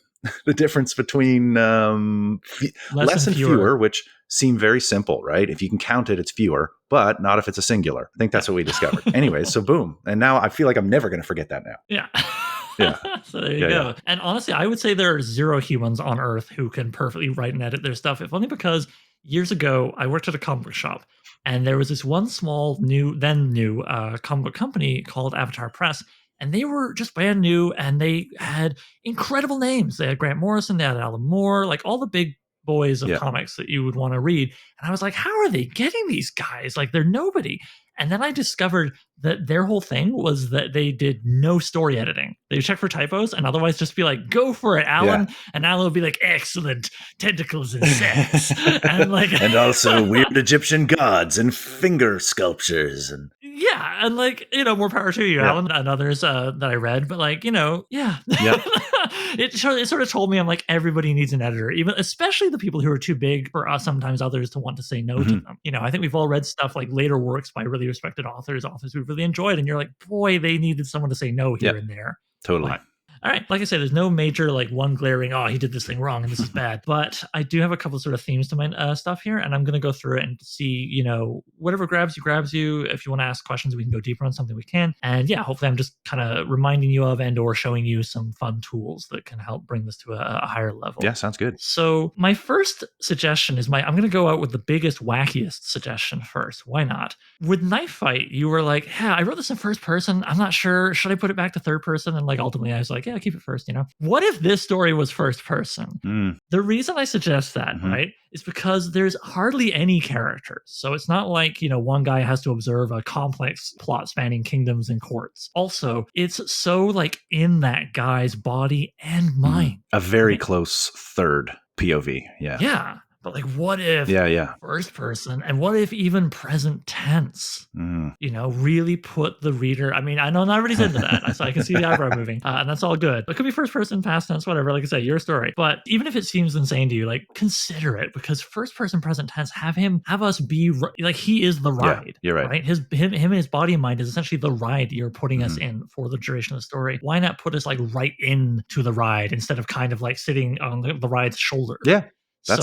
difference between less and fewer, which seem very simple, right? If you can count it, it's fewer, but not if it's a singular. I think that's what we discovered. Anyways, so boom. And now I feel like I'm never going to forget that now. Yeah. Yeah. So there you go. Yeah. And honestly, I would say there are 0 humans on Earth who can perfectly write and edit their stuff, if only because years ago, I worked at a comic book shop. And there was this one small new comic book company called Avatar Press. And they were just brand new and they had incredible names. They had Grant Morrison, they had Alan Moore, like all the big boys of comics that you would want to read. And I was like, how are they getting these guys? Like they're nobody. And then I discovered that their whole thing was that they did no story editing. They would check for typos and otherwise just be like, go for it, Alan. Yeah. And Alan would be like, excellent, tentacles and sex. And also weird Egyptian gods and finger sculptures. Yeah, and more power to you, Alan, and others that I read. But it sort of told me I'm like, everybody needs an editor, especially the people who are too big for us, sometimes others to want to say no to them. I think we've all read stuff like later works by really respected authors we've really enjoyed, and you're like, boy, they needed someone to say no here and there. Totally. But, all right, like I said, there's no major one glaring, he did this thing wrong and this is bad. But I do have a couple sort of themes to my stuff here, and I'm going to go through it and see, whatever grabs you. If you want to ask questions, we can go deeper on something we can. And yeah, hopefully I'm just kind of reminding you of and or showing you some fun tools that can help bring this to a higher level. Yeah, sounds good. So my first suggestion is I'm going to go out with the biggest, wackiest suggestion first. Why not? With Knife Fight, you were like, I wrote this in first person. I'm not sure. Should I put it back to third person? And ultimately I was like, yeah, keep it first, What if this story was first person? The reason I suggest that, right, is because there's hardly any characters. So it's not like, one guy has to observe a complex plot spanning kingdoms and courts. Also, it's so in that guy's body and mind. A very close third POV. Yeah. Yeah. But what if first person, and what if even present tense, really put the reader, I know not everybody's into that, so I can see the eyebrow moving, and that's all good. It could be first person, past tense, whatever, like I said, your story. But even if it seems insane to you, consider it, because first person, present tense, have us be, he is the ride. Yeah, you're right. Him and his body and mind is essentially the ride you're putting us in for the duration of the story. Why not put us right into the ride instead of kind of sitting on the ride's shoulder? Yeah. That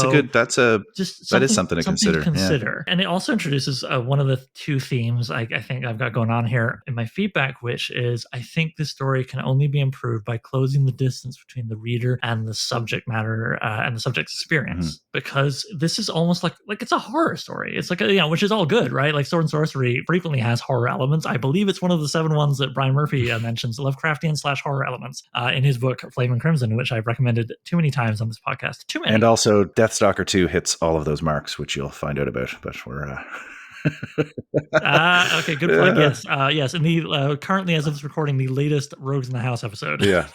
is something to consider. Yeah. And it also introduces one of the 2 themes I think I've got going on here in my feedback, which is I think this story can only be improved by closing the distance between the reader and the subject matter and the subject's experience. Because this is almost like it's a horror story. It's which is all good, right? Sword and Sorcery frequently has horror elements. I believe it's one of the 7 ones that Brian Murphy mentions, Lovecraftian/horror elements in his book Flame and Crimson, which I've recommended too many times on this podcast. Too many. And also Deathstalker 2 hits all of those marks, which you'll find out about, but we're okay, good plug. Yes, and the currently, as of this recording, the latest Rogues in the House episode. Yeah,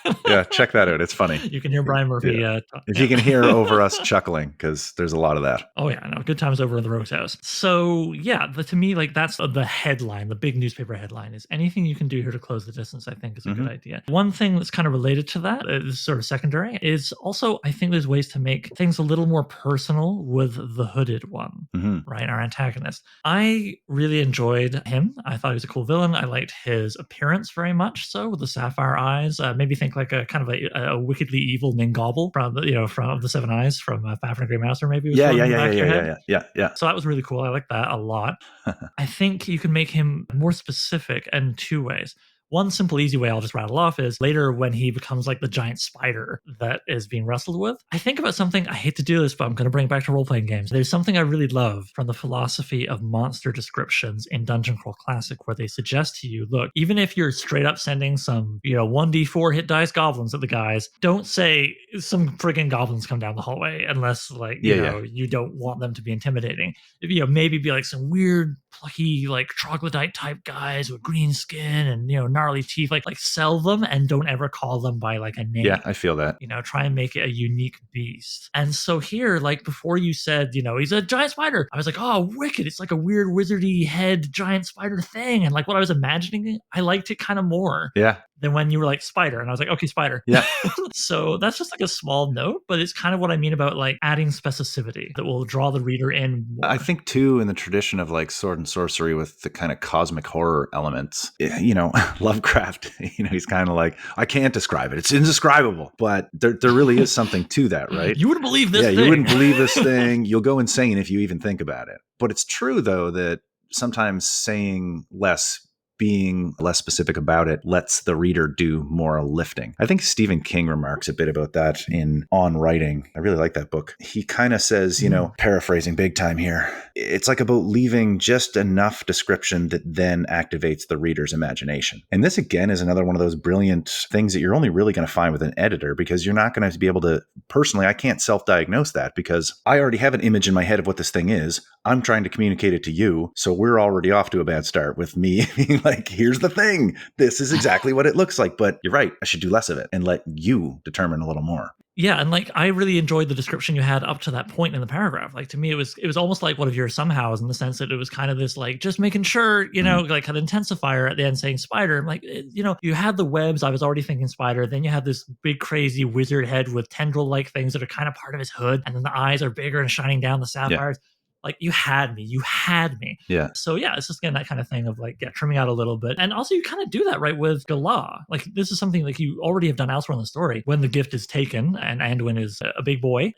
check that out. It's funny. You can hear Brian Murphy. If you can hear over us chuckling, because there's a lot of that. Oh yeah, no, good times over in the Rogues House. So yeah, to me, that's the headline, the big newspaper headline is anything you can do here to close the distance. I think is a good idea. One thing that's kind of related to that, is sort of secondary, is also I think there's ways to make things a little more personal with the hooded one, right? Our antagonist. I really enjoyed him. I thought he was a cool villain. I liked his appearance very much so, with the sapphire eyes. Maybe think like a kind of a wickedly evil Ningobble from the 7 Eyes from Fafnir and Grey Mouse, or maybe yeah. So that was really cool. I like that a lot. I think you can make him more specific in 2 ways. One simple, easy way I'll just rattle off is later when he becomes like the giant spider that is being wrestled with. I think about something, I hate to do this, but I'm going to bring it back to role-playing games. There's something I really love from the philosophy of monster descriptions in Dungeon Crawl Classic, where they suggest to you, look, even if you're straight up sending some, 1d4 hit dice goblins at the guys, don't say some friggin' goblins come down the hallway unless you don't want them to be intimidating. Maybe be like some weird plucky like troglodyte type guys with green skin and gnarly teeth, like sell them and don't ever call them by like a name. Yeah, I feel that. Try and make it a unique beast. And so here, like before you said, he's a giant spider, I was like, oh, wicked, it's like a weird wizardy head giant spider thing. And like what I was imagining, I liked it kind of more. Yeah. Than when you were like spider, and I was like, okay, spider. Yeah. So that's just like a small note, but it's kind of what I mean about like adding specificity that will draw the reader in more. I think too, in the tradition of like sword and sorcery with the kind of cosmic horror elements, Lovecraft, he's kind of like, I can't describe it. It's indescribable, but there really is something to that, right? You wouldn't believe this thing. You wouldn't believe this thing. You'll go insane if you even think about it. But it's true though, that sometimes saying less, being less specific about it, lets the reader do more lifting. I think Stephen King remarks a bit about that in On Writing. I really like that book. He kind of says, paraphrasing big time here, it's like about leaving just enough description that then activates the reader's imagination. And this again is another one of those brilliant things that you're only really going to find with an editor, because you're not going to be able to, personally, I can't self-diagnose that because I already have an image in my head of what this thing is. I'm trying to communicate it to you. So we're already off to a bad start with me being like, here's the thing. This is exactly what it looks like. But you're right. I should do less of it and let you determine a little more. Yeah, and like I really enjoyed the description you had up to that point in the paragraph. Like to me, it was almost like one of your somehows, in the sense that it was kind of this like just making sure, like an intensifier at the end saying spider. I'm like, you had the webs. I was already thinking spider. Then you had this big crazy wizard head with tendril like things that are kind of part of his hood, and then the eyes are bigger and shining down the sapphires. Yeah. Like you had me. Yeah. So yeah, it's just again that kind of thing of like, trimming out a little bit. And also you kind of do that right with Galah. Like this is something like you already have done elsewhere in the story. When the gift is taken and Anduin is a big boy,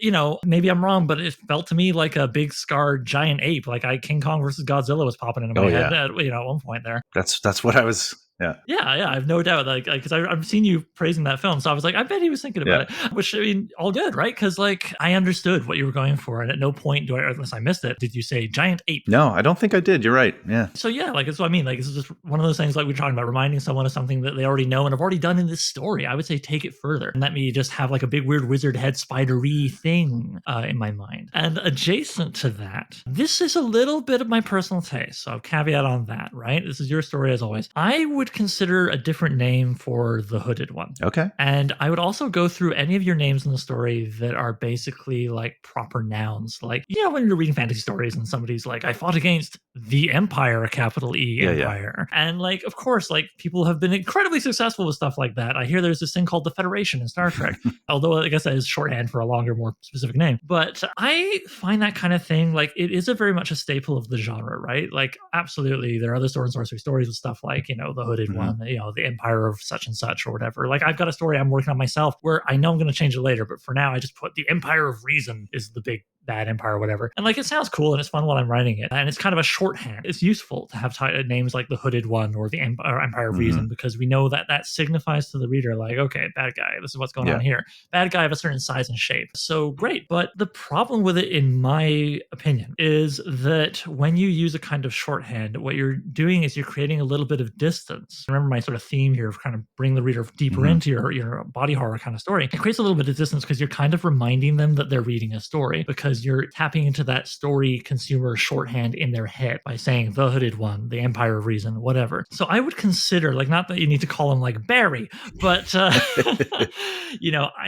maybe I'm wrong, but it felt to me like a big scarred giant ape. Like King Kong versus Godzilla was popping into my head at one point there. That's what I was... Yeah. I have no doubt. Like, because I've seen you praising that film, so I was like, I bet he was thinking about it. Which I mean, all good, right? Because like I understood what you were going for, and at no point unless I missed it, did you say giant ape? No, I don't think I did. You're right. Yeah. So yeah, like that's what I mean. Like it's just one of those things like we're talking about, reminding someone of something that they already know and have already done in this story. I would say take it further and let me just have like a big weird wizard head spidery thing in my mind. And adjacent to that, this is a little bit of my personal taste. So caveat on that, right? This is your story as always. I would consider a different name for the hooded one. Okay. And I would also go through any of your names in the story that are basically like proper nouns. Like, when you're reading fantasy stories and somebody's like, I fought against the Empire, capital E Empire. Yeah. And like, of course, like people have been incredibly successful with stuff like that. I hear there's this thing called the Federation in Star Trek, although I guess that is shorthand for a longer, more specific name. But I find that kind of thing, like it is a very much a staple of the genre, right? Like absolutely, there are other sword and sorcery stories with stuff like, the hooded one, the Empire of such and such or whatever. Like I've got a story I'm working on myself where I know I'm going to change it later, but for now I just put the Empire of Reason is the big bad empire or whatever. And like it sounds cool and it's fun while I'm writing it. And it's kind of a shorthand. It's useful to have names like the Hooded One or the Empire of Reason, because we know that signifies to the reader like, okay, bad guy, this is what's going on here. Bad guy of a certain size and shape. So great. But the problem with it, in my opinion, is that when you use a kind of shorthand, what you're doing is you're creating a little bit of distance. Remember my sort of theme here of kind of bring the reader deeper into your body horror kind of story. It creates a little bit of distance because you're kind of reminding them that they're reading a story, because you're tapping into that story consumer shorthand in their head by saying the Hooded One, the Empire of Reason, whatever. So I would consider, like, not that you need to call him like Barry, but I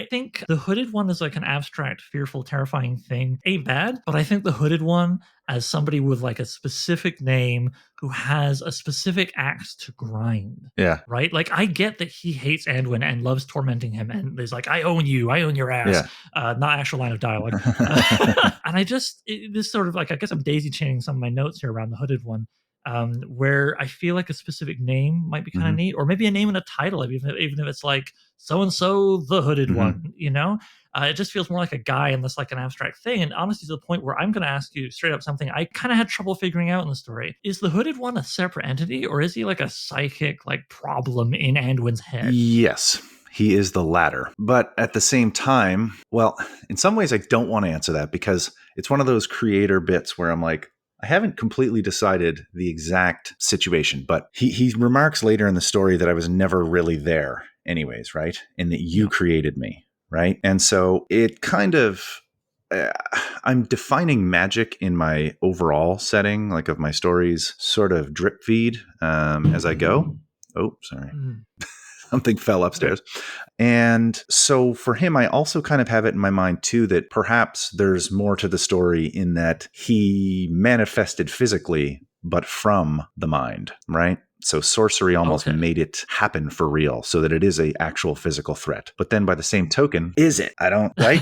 think the Hooded One is like an abstract, fearful, terrifying thing. Ain't bad, but I think the Hooded One as somebody with like a specific name who has a specific axe to grind. Yeah. Right? Like I get that he hates Anduin and loves tormenting him and is like, I own you, I own your ass. Yeah. Not actual line of dialogue. And this sort of like, I guess I'm daisy chaining some of my notes here around the Hooded One. where I feel like a specific name might be kind of neat, or maybe a name and a title, even if it's like so and so the Hooded One, it just feels more like a guy and less like an abstract thing. And honestly, to the point where I'm going to ask you straight up something I kind of had trouble figuring out in the story: is the Hooded One a separate entity, or is he like a psychic like problem in Anduin's head? Yes. He is the latter. But at the same time, well, in some ways I don't want to answer that, because it's one of those creator bits where I'm like, I haven't completely decided the exact situation, but he remarks later in the story that I was never really there anyways, right? And that you created me, right? And so it kind of, I'm defining magic in my overall setting, like of my stories, sort of drip feed as I go. Oh, sorry. Something fell upstairs. And so for him, I also kind of have it in my mind too, that perhaps there's more to the story in that he manifested physically, but from the mind, right? So sorcery almost made it happen for real, so that it is a actual physical threat. But then by the same token, is it? I don't, right?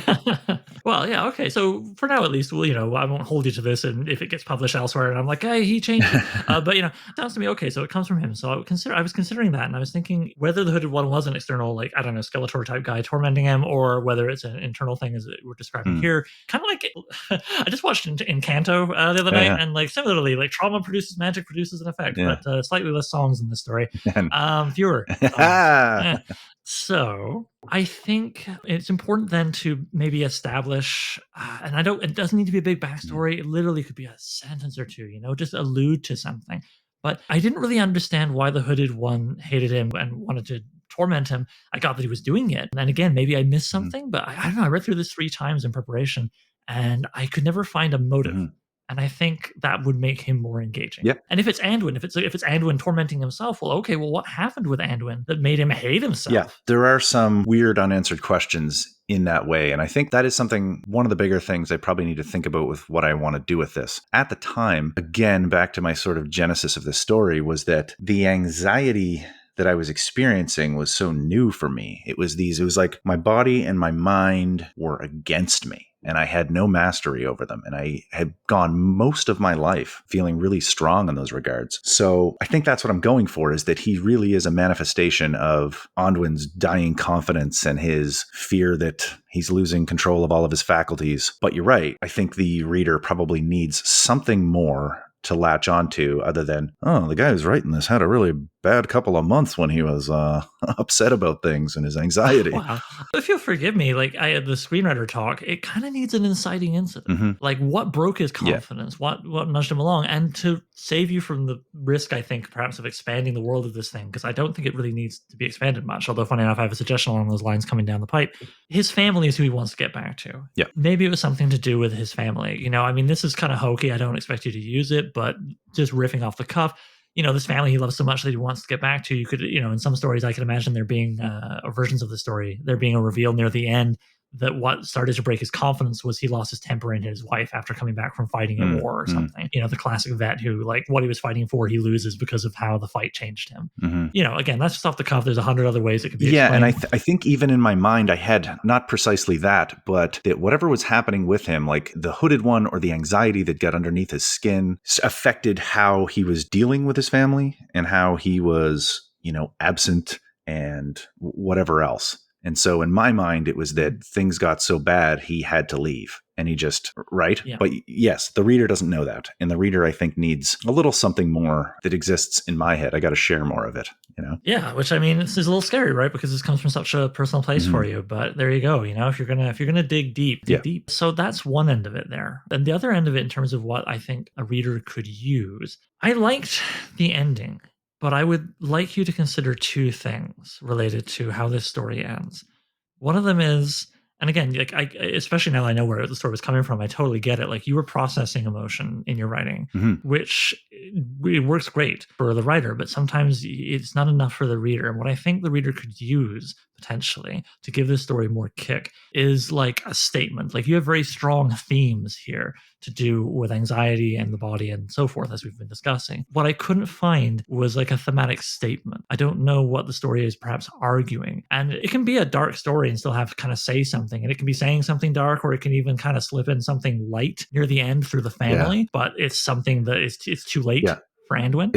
Well, yeah, okay. So for now, at least, well, I won't hold you to this. And if it gets published elsewhere, and I'm like, hey, he changed it. But it sounds to me, okay, so it comes from him. So I was considering that, and I was thinking whether the Hooded One was an external, like, I don't know, Skeletor type guy tormenting him, or whether it's an internal thing, as we're describing here. Kind of like, I just watched Encanto the other night, and like similarly, like trauma produces magic, produces an effect, but slightly less songs in this story, fewer. So I think it's important then to maybe establish, and it doesn't need to be a big backstory. It literally could be a sentence or two, just allude to something. But I didn't really understand why the Hooded One hated him and wanted to torment him. I got that he was doing it. And again, maybe I missed something, but I don't know. I read through this 3 times in preparation, and I could never find a motive. And I think that would make him more engaging. Yep. And if it's Anduin, if it's Anduin tormenting himself, well, okay, well, what happened with Anduin that made him hate himself? Yeah, there are some weird unanswered questions in that way. And I think that is one of the bigger things I probably need to think about with what I want to do with this. At the time, again, back to my sort of genesis of this story, was that the anxiety that I was experiencing was so new for me. It was like my body and my mind were against me, and I had no mastery over them. And I had gone most of my life feeling really strong in those regards. So I think that's what I'm going for, is that he really is a manifestation of Anduin's dying confidence and his fear that he's losing control of all of his faculties. But you're right. I think the reader probably needs something more to latch onto, other than, oh, the guy who's writing this had a really bad couple of months when he was upset about things and his anxiety. Wow. If you'll forgive me, like I had the screenwriter talk, it kind of needs an inciting incident. Like what broke his confidence, what nudged him along, and to save you from the risk, I think, perhaps of expanding the world of this thing, because I don't think it really needs to be expanded much. Although, funny enough, I have a suggestion along those lines coming down the pipe. His family is who he wants to get back to. Yeah. Maybe it was something to do with his family. I mean, this is kind of hokey. I don't expect you to use it, but just riffing off the cuff, this family he loves so much that he wants to get back to. You could, in some stories, I can imagine there being versions of the story, there being a reveal near the end that what started to break his confidence was he lost his temper in his wife after coming back from fighting a war or something. The classic vet who, like, what he was fighting for, he loses because of how the fight changed him. Again, that's just off the cuff. There's 100 other ways it could be explained. And I think even in my mind, I had not precisely that, but that whatever was happening with him, like the Hooded One or the anxiety that got underneath his skin, affected how he was dealing with his family and how he was, absent and whatever else. And so in my mind, it was that things got so bad, he had to leave. And he just, right? Yeah. But yes, the reader doesn't know that. And the reader, I think, needs a little something more that exists in my head. I got to share more of it, Yeah, which, I mean, it's a little scary, right? Because this comes from such a personal place for you. But there you go. If you're gonna dig deep, dig deep. So that's one end of it there. And the other end of it, in terms of what I think a reader could use, I liked the ending. But I would like you to consider 2 things related to how this story ends. One of them is, and again, like especially now I know where the story was coming from, I totally get it. Like, you were processing emotion in your writing, which it works great for the writer, but sometimes it's not enough for the reader. And what I think the reader could use potentially to give this story more kick is like a statement. Like, you have very strong themes here to do with anxiety and the body and so forth, as we've been discussing. What I couldn't find was like a thematic statement. I don't know what the story is perhaps arguing. And it can be a dark story and still have to kind of say something. And it can be saying something dark, or it can even kind of slip in something light near the end through the family. But it's something that it's too late for Anduin.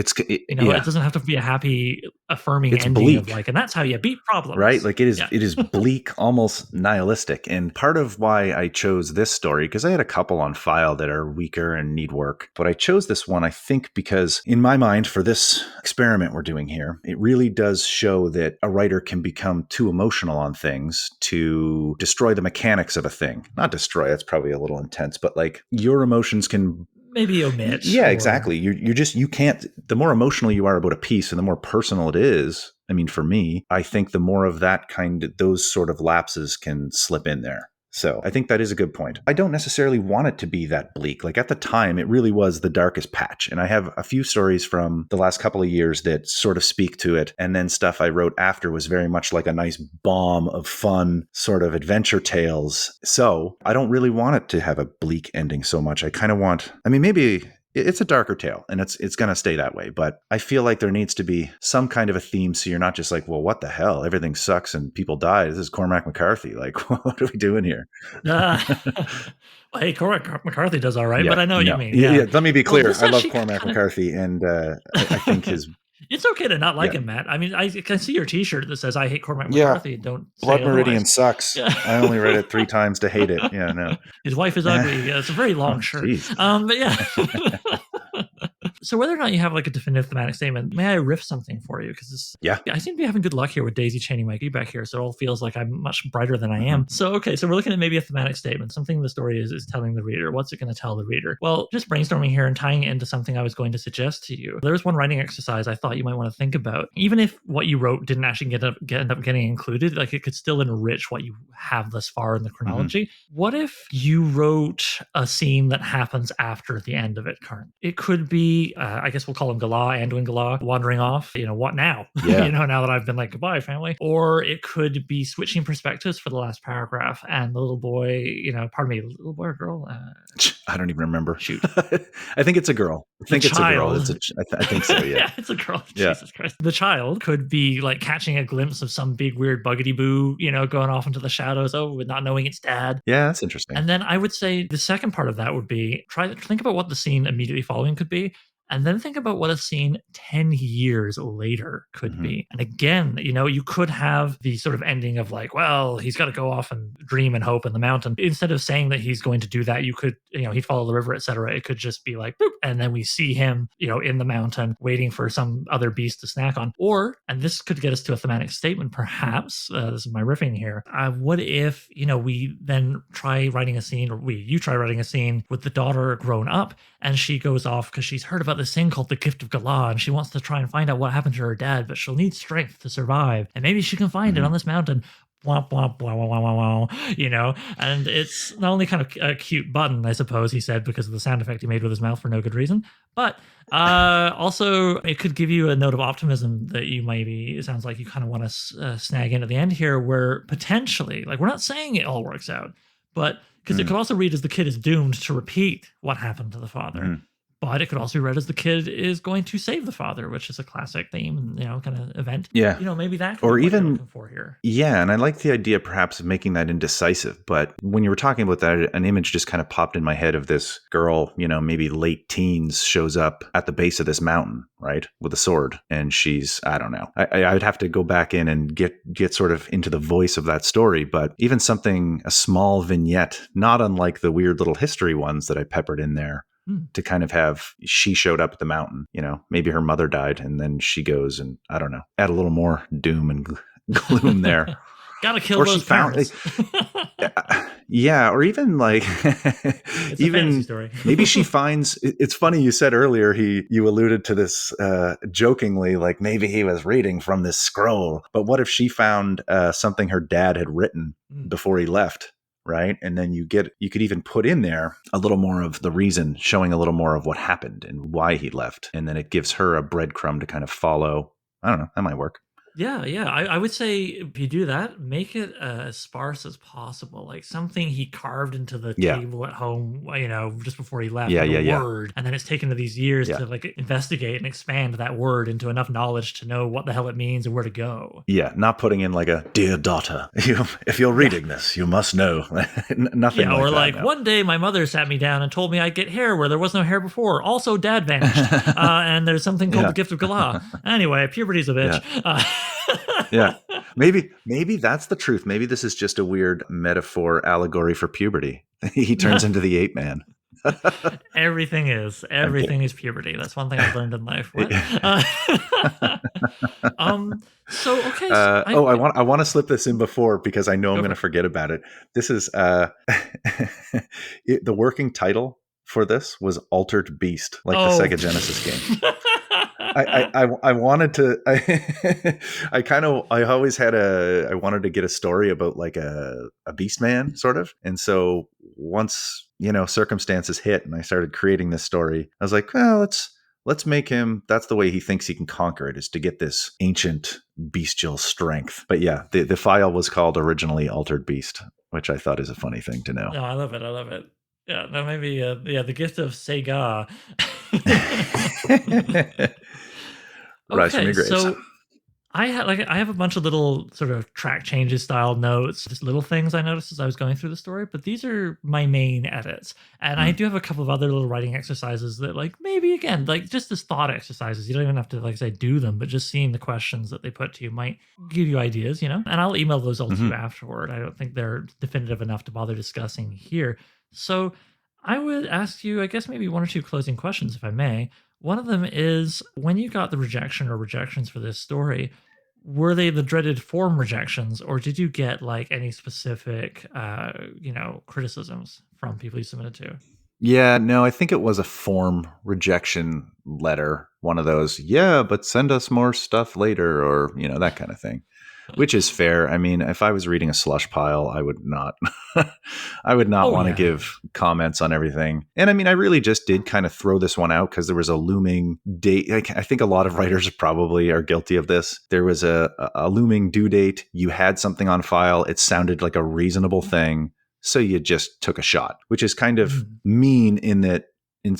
You know, yeah. it doesn't have to be a happy, affirming It's ending of bleak. like, and that's how you beat problems. Right? Like it Yeah. is bleak, almost nihilistic. And part of why I chose this story, because I had a couple on file that are weaker and need work, but I chose this one, I think, because in my mind, for this experiment we're doing here, it really does show that a writer can become too emotional on things to destroy the mechanics of a thing. Not destroy, that's probably a little intense, but like your emotions can Maybe omit. Yeah, or- exactly. You can't, the more emotional you are about a piece and the more personal it is, I mean, for me, I think the more of that those sort of lapses can slip in there. So I think that is a good point. I don't necessarily want it to be that bleak. Like at the time, it really was the darkest patch. And I have a few stories from the last couple of years that sort of speak to it. And then stuff I wrote after was very much like a nice bomb of fun sort of adventure tales. So I don't really want it to have a bleak ending so much. I kind of want, I mean, maybe it's a darker tale and it's going to stay that way. But I feel like there needs to be some kind of a theme. So you're not just like, well, what the hell? Everything sucks and people die. This is Cormac McCarthy. Like, what are we doing here? Well, hey, Cormac McCarthy does all right, Yeah, but I know what you no. mean. Yeah, Yeah. let me be clear. Well, this I love actually Cormac kinda- McCarthy, and I think his It's okay to not like Yeah. him, Matt. I mean, I can see your T-shirt that says "I hate Cormac Yeah. McCarthy." Don't say Blood Meridian otherwise. sucks. Yeah. I only read it 3 times to hate it. Yeah, no. His wife is ugly. Yeah, it's a very long Oh, shirt. jeez. But yeah. So whether or not you have like a definitive thematic statement, may I riff something for you? Because Yeah. I seem to be having good luck here with Daisy chaining my feedback here, so it all feels like I'm much brighter than I am. So okay, so we're looking at maybe a thematic statement, something the story is telling the reader. What's it going to tell the reader? Well, just brainstorming here and tying it into something I was going to suggest to you. There's one writing exercise I thought you might want to think about. Even if what you wrote didn't actually end up getting included, like it could still enrich what you have thus far in the chronology. What if you wrote a scene that happens after the end of it, Karn? It could be, I guess we'll call him Galah, Anduin Galah, wandering off. You know, what now? Yeah. Now that I've been like, goodbye, family. Or it could be switching perspectives for the last paragraph, and the little boy, pardon me, little boy or girl? I don't even remember. Shoot. I think it's a girl. I think it's a girl. child. I think so, yeah. It's a girl. Yeah. Jesus Christ. The child could be like catching a glimpse of some big weird buggity boo, going off into the shadows, not knowing it's dad. Yeah, that's interesting. And then I would say the second part of that would be try to think about what the scene immediately following could be. And then think about what a scene 10 years later could be. And again, you could have the sort of ending of like, well, he's got to go off and dream and hope in the mountain. Instead of saying that he's going to do that, you could, he'd follow the river, etc. It could just be like, boop, and then we see him, in the mountain waiting for some other beast to snack on. Or, and this could get us to a thematic statement, perhaps, this is my riffing here. What if, we then try writing a scene, or you try writing a scene with the daughter grown up, and she goes off because she's heard about this thing called the Gift of Galah, and she wants to try and find out what happened to her dad, but she'll need strength to survive, and maybe she can find it on this mountain. Womp, womp, wow, wow, wow, wow, wow, and it's not only kind of a cute button, I suppose he said, because of the sound effect he made with his mouth for no good reason, but also it could give you a note of optimism that you maybe, it sounds like you kind of want to snag in at the end here, where potentially, like, we're not saying it all works out, but because it could also read as the kid is doomed to repeat what happened to the father. But it could also be read as the kid is going to save the father, which is a classic theme, kind of event. Yeah. Maybe that could or be what even you're looking for here. Yeah, and I like the idea perhaps of making that indecisive. But when you were talking about that, an image just kind of popped in my head of this girl, maybe late teens, shows up at the base of this mountain, right, with a sword, and she's, I don't know. I would have to go back in and get sort of into the voice of that story. But even something, a small vignette, not unlike the weird little history ones that I peppered in there, to kind of have, she showed up at the mountain, maybe her mother died, and then she goes and, I don't know, add a little more doom and gloom there. Gotta kill Or those she found, parents. yeah, or even like, It's a fantasy story. maybe she finds, it's funny, you said earlier, you alluded to this jokingly, like maybe he was reading from this scroll, but what if she found something her dad had written before he left? Right. And then you could even put in there a little more of the reason, showing a little more of what happened and why he left. And then it gives her a breadcrumb to kind of follow. I don't know. That might work. Yeah. I would say if you do that, make it as sparse as possible. Like something he carved into the Yeah. table at home, just before he left, Yeah. like a Yeah. Yeah. word. And then it's taken to these years Yeah. to like investigate and expand that word into enough knowledge to know what the hell it means and where to go. Yeah. Not putting in like a dear daughter, if you're Yeah. reading this, you must know. Nothing Yeah, like or that. like No. one day my mother sat me down and told me I'd get hair where there was no hair before. Also, dad vanished, and there's something called the Yeah. gift of Galah. Anyway, puberty's a bitch. Yeah. Yeah. Maybe that's the truth. Maybe this is just a weird metaphor allegory for puberty. He turns into the ape man. Everything is I'm kidding. puberty. That's one thing I've learned in life. What? So okay, so I want to slip this in before because I know I'm go going for to it. forget about it. This is the working title for this was Altered Beast, like the Oh. Sega Genesis game. I wanted to I wanted to get a story about like a beast man sort of. And so once, circumstances hit and I started creating this story, I was like, well, let's make him, that's the way he thinks he can conquer it, is to get this ancient bestial strength. But yeah, the file was called originally Altered Beast, which I thought is a funny thing to know. No, I love it. Yeah, that may be the gift of Sega. Rise from Okay, your graves. so I have a bunch of little sort of track changes style notes, just little things I noticed as I was going through the story, but these are my main edits. And I do have a couple of other little writing exercises that like maybe again, like just as thought exercises. You don't even have to like say do them, but just seeing the questions that they put to you might give you ideas, And I'll email those all to you afterward. I don't think they're definitive enough to bother discussing here. So I would ask you, I guess maybe one or two closing questions if I may. One of them is when you got the rejection or rejections for this story, were they the dreaded form rejections, or did you get like any specific, criticisms from people you submitted to? Yeah, no, I think it was a form rejection letter. One of those, yeah, but send us more stuff later, or, that kind of thing, which is fair. I mean, if I was reading a slush pile, I would not, I would not Oh want to yeah. give comments on everything. And I mean, I really just did kind of throw this one out because there was a looming date. I think a lot of writers probably are guilty of this. There was a looming due date. You had something on file. It sounded like a reasonable thing. So you just took a shot, which is kind of mean in that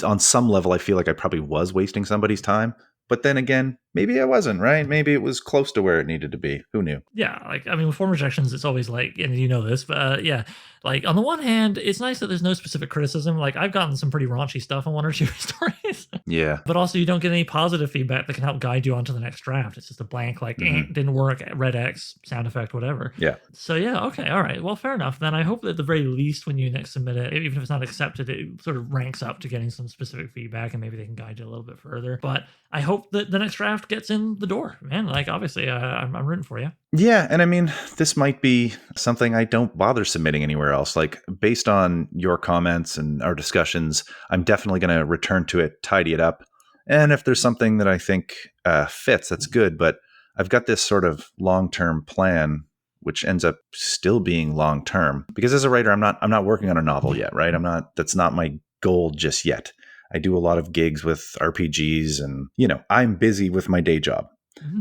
on some level, I feel like I probably was wasting somebody's time. But then again, maybe I wasn't, right? Maybe it was close to where it needed to be. Who knew? Yeah, like I mean, with form rejections, it's always like, and you know this, but yeah, like on the one hand, it's nice that there's no specific criticism. Like I've gotten some pretty raunchy stuff on one or two stories, Yeah. but also you don't get any positive feedback that can help guide you onto the next draft. It's just a blank, like didn't work, red X, sound effect, whatever. Yeah. So yeah, okay, all right, well, fair enough. Then I hope that at the very least, when you next submit it, even if it's not accepted, it sort of ranks up to getting some specific feedback, and maybe they can guide you a little bit further. But I hope that the next draft gets in the door, man. Like obviously, I'm rooting for you. Yeah, and I mean, this might be something I don't bother submitting anywhere else. Like, based on your comments and our discussions, I'm definitely going to return to it, tidy it up. And if there's something that I think fits, that's good. But I've got this sort of long-term plan, which ends up still being long-term. Because as a writer, I'm not working on a novel yet, right? That's not my goal just yet. I do a lot of gigs with RPGs and, I'm busy with my day job.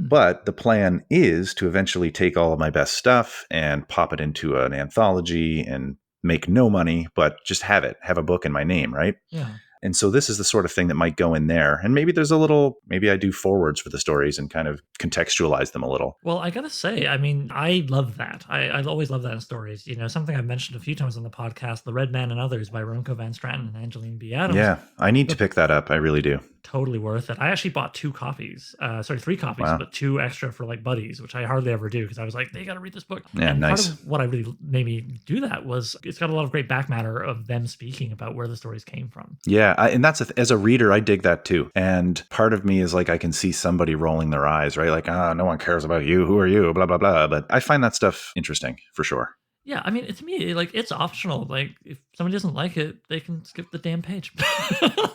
But the plan is to eventually take all of my best stuff and pop it into an anthology and make no money, but just have a book in my name, right? Yeah. And so this is the sort of thing that might go in there. And maybe maybe I do forwards for the stories and kind of contextualize them a little. Well, I gotta say, I mean, I love that. I always love that in stories. Something I've mentioned a few times on the podcast, The Red Man and Others by Remco Van Straten and Angeline B. Adams. Yeah, I need to pick that up. I really do. Totally worth it. I actually bought 3 copies, Wow. but 2 extra for like buddies, which I hardly ever do because I was like, they got to read this book. Yeah, and nice. Part of what I really made me do that was it's got a lot of great back matter of them speaking about where the stories came from. Yeah, and that's as a reader, I dig that too. And part of me is like, I can see somebody rolling their eyes, right? Like, no one cares about you. Who are you? Blah, blah, blah. But I find that stuff interesting for sure. Yeah, I mean, to me, like, it's optional. Like, if somebody doesn't like it, they can skip the damn page.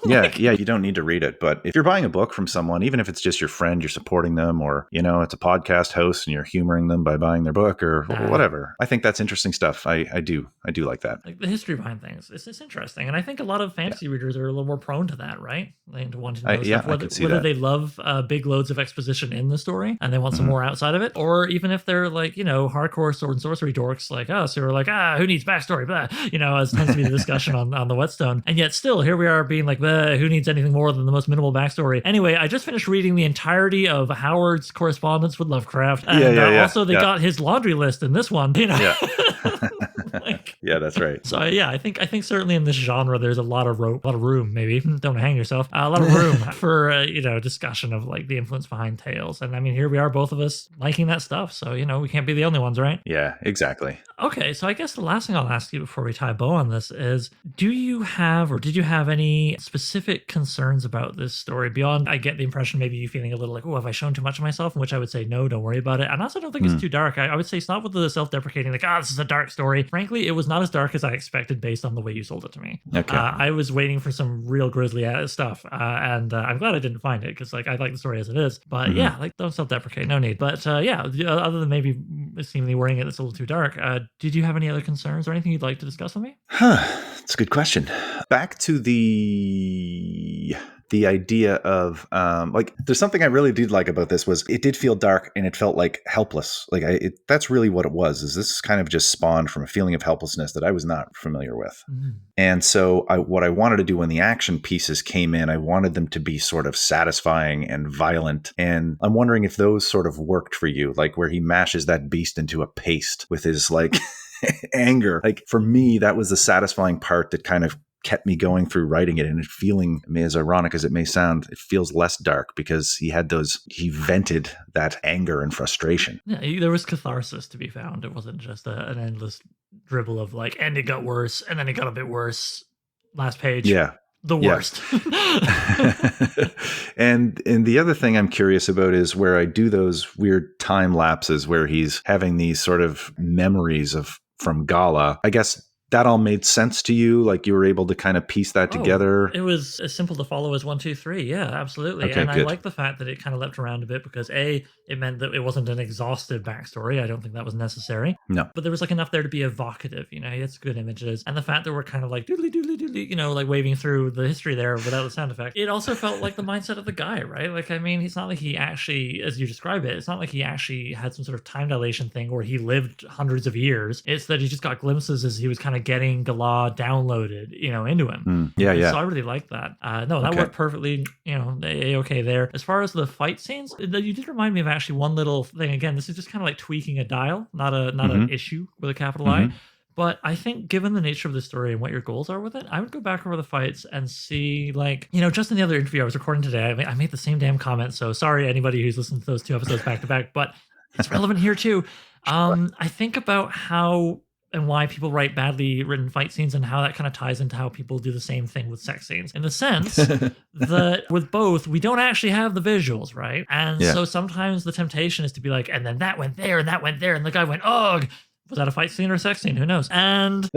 Yeah, yeah, you don't need to read it. But if you're buying a book from someone, even if it's just your friend, you're supporting them, or, it's a podcast host and you're humoring them by buying their book or whatever. I think that's interesting stuff. I do like that. Like the history behind things. It's interesting. And I think a lot of fantasy readers are a little more prone to that, right? Like to want to know stuff, whether they love big loads of exposition in the story and they want some more outside of it, or even if they're like, hardcore sword and sorcery dorks like us who are like, who needs backstory? Blah, as tends to be the discussion on the Whetstone. And yet still, here we are being like, who needs anything more than the most minimal backstory? Anyway, I just finished reading the entirety of Howard's correspondence with Lovecraft. And also they got his laundry list in this one, Yeah. Yeah, that's right. So I think certainly in this genre, there's a lot of room, maybe don't hang yourself, a lot of room for discussion of like the influence behind tales. And I mean, here we are, both of us liking that stuff. So we can't be the only ones, right? Yeah, exactly. Okay, so I guess the last thing I'll ask you before we tie a bow on this is, do you have or did you have any specific concerns about this story beyond, I get the impression maybe you feeling a little like, oh, have I shown too much of myself? In which I would say, no, don't worry about it. And I also don't think it's too dark. I would say it's not with the self-deprecating, like, this is a dark story. Frankly, it was not as dark as I expected based on the way you sold it to me. Okay. I was waiting for some real grisly stuff. And I'm glad I didn't find it because like I like the story as it is. But don't self-deprecate, no need. But other than maybe seemingly worrying it's a little too dark, did you have any other concerns or anything you'd like to discuss with me? It's a good question. Back to the idea of there's something I really did like about this was it did feel dark and it felt like helpless. Like that's really what it was. Is this kind of just spawned from a feeling of helplessness that I was not familiar with. And so what I wanted to do when the action pieces came in, I wanted them to be sort of satisfying and violent. And I'm wondering if those sort of worked for you, like where he mashes that beast into a paste with his like anger. Like for me, that was the satisfying part that kind of kept me going through writing it, and it feeling, as ironic as it may sound, it feels less dark because he vented that anger and frustration. Yeah, there was catharsis to be found. It wasn't just an endless dribble of like, and it got worse, and then it got a bit worse. Last page. Yeah. The worst. And the other thing I'm curious about is where I do those weird time lapses where he's having these sort of memories from Gala. I guess that all made sense to you? Like you were able to kind of piece that together? It was as simple to follow as 1, 2, 3. Yeah, absolutely. Okay, and good. I like the fact that it kind of leapt around a bit because it meant that it wasn't an exhaustive backstory. I don't think that was necessary. No. But there was like enough there to be evocative, he had some good images. And the fact that we're kind of like doodly doodly doodly, like waving through the history there without the sound effect. It also felt like the mindset of the guy, right? Like, I mean, it's not like he actually, as you describe it, it's not like he actually had some sort of time dilation thing where he lived hundreds of years. It's that he just got glimpses as he was kind of getting Galah downloaded, into him. Yeah. So I really like that. That worked perfectly, okay there. As far as the fight scenes, you did remind me of actually one little thing. Again, this is just kind of like tweaking a dial, not an issue with a capital I. But I think given the nature of the story and what your goals are with it, I would go back over the fights and see, like, just in the other interview I was recording today, I made the same damn comment. So sorry, anybody who's listened to those 2 episodes back to back, but it's relevant here too. I think about how and why people write badly written fight scenes and how that kind of ties into how people do the same thing with sex scenes, in the sense that with both, we don't actually have the visuals, right? And so sometimes the temptation is to be like, and then that went there and that went there. And the guy went, ugh. Was that a fight scene or a sex scene? Who knows? And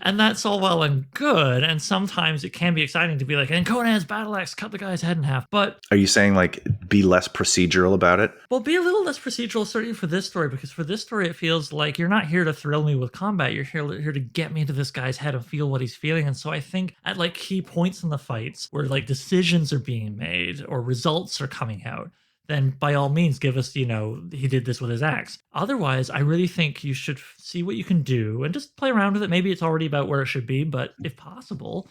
that's all well and good. And sometimes it can be exciting to be like, and Conan's battle axe cut the guy's head in half. But are you saying like be less procedural about it? Well, be a little less procedural, certainly for this story, because for this story, it feels like you're not here to thrill me with combat. You're here to get me into this guy's head and feel what he's feeling. And so I think at like key points in the fights where like decisions are being made or results are coming out, then by all means give us, he did this with his axe. Otherwise, I really think you should see what you can do and just play around with it. Maybe it's already about where it should be, but if possible,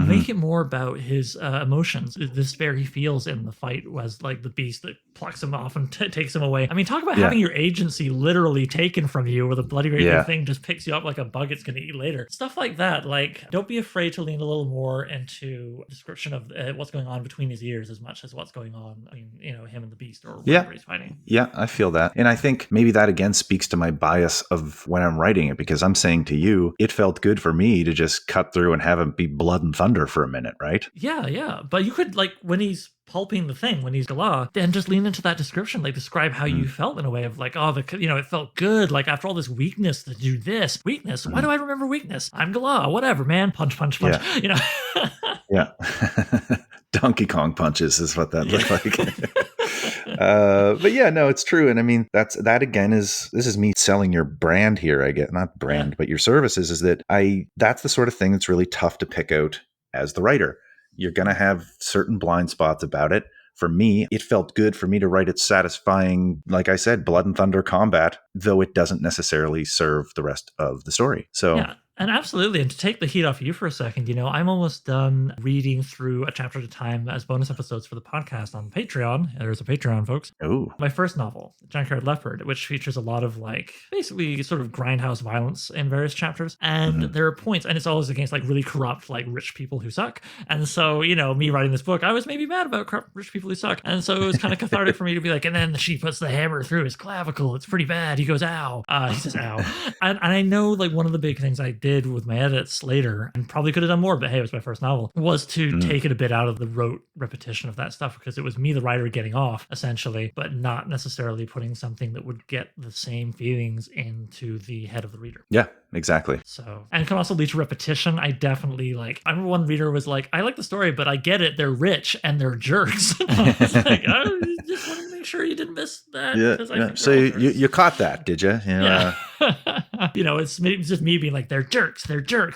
make it more about his emotions, the despair he feels in the fight was like the beast that plucks him off and takes him away. I mean, talk about having your agency literally taken from you with a bloody great big thing just picks you up like a bug it's going to eat later. Stuff like that. Like, don't be afraid to lean a little more into a description of what's going on between his ears as much as what's going on, him and the beast or whatever he's fighting. Yeah, I feel that. And I think maybe that again speaks to my bias of when I'm writing it, because I'm saying to you, it felt good for me to just cut through and have him be blood and thunder for a minute, right? Yeah. But you could, like, when he's pulping the thing, when he's Galah, then just lean into that description, like describe how you felt in a way of like, oh, it felt good. Like after all this weakness to do this. Weakness? Why do I remember weakness? I'm Galah. Whatever, man. Punch. Yeah. Yeah. Donkey Kong punches is what that looked like. But yeah, no, it's true. And I mean, that again this is me selling your brand here. I get not brand, but your services is that's the sort of thing that's really tough to pick out as the writer. You're going to have certain blind spots about it. For me, it felt good for me to write it satisfying, like I said, blood and thunder combat, though it doesn't necessarily serve the rest of the story. So yeah. And absolutely. And to take the heat off you for a second, I'm almost done reading through a chapter at a time as bonus episodes for the podcast on Patreon. There's a Patreon, folks. Ooh. My first novel, Junkyard Leopard, which features a lot of like basically sort of grindhouse violence in various chapters. And there are points, and it's always against like really corrupt, like rich people who suck. And so, me writing this book, I was maybe mad about corrupt rich people who suck. And so it was kind of cathartic for me to be like, and then she puts the hammer through his clavicle. It's pretty bad. He goes, ow. He says, ow. And I know like one of the big things I did with my edits later, and probably could have done more, but hey, it was my first novel, was to take it a bit out of the rote repetition of that stuff, because it was me, the writer, getting off essentially, but not necessarily putting something that would get the same feelings into the head of the reader. Yeah, exactly. So, and it can also lead to repetition. I definitely I remember one reader was like, I like the story, but I get it. They're rich and they're jerks. I was like, I just wanted to make sure you didn't miss that. Yeah. So you caught that, did you? Yeah. It's just me being like, they're jerks,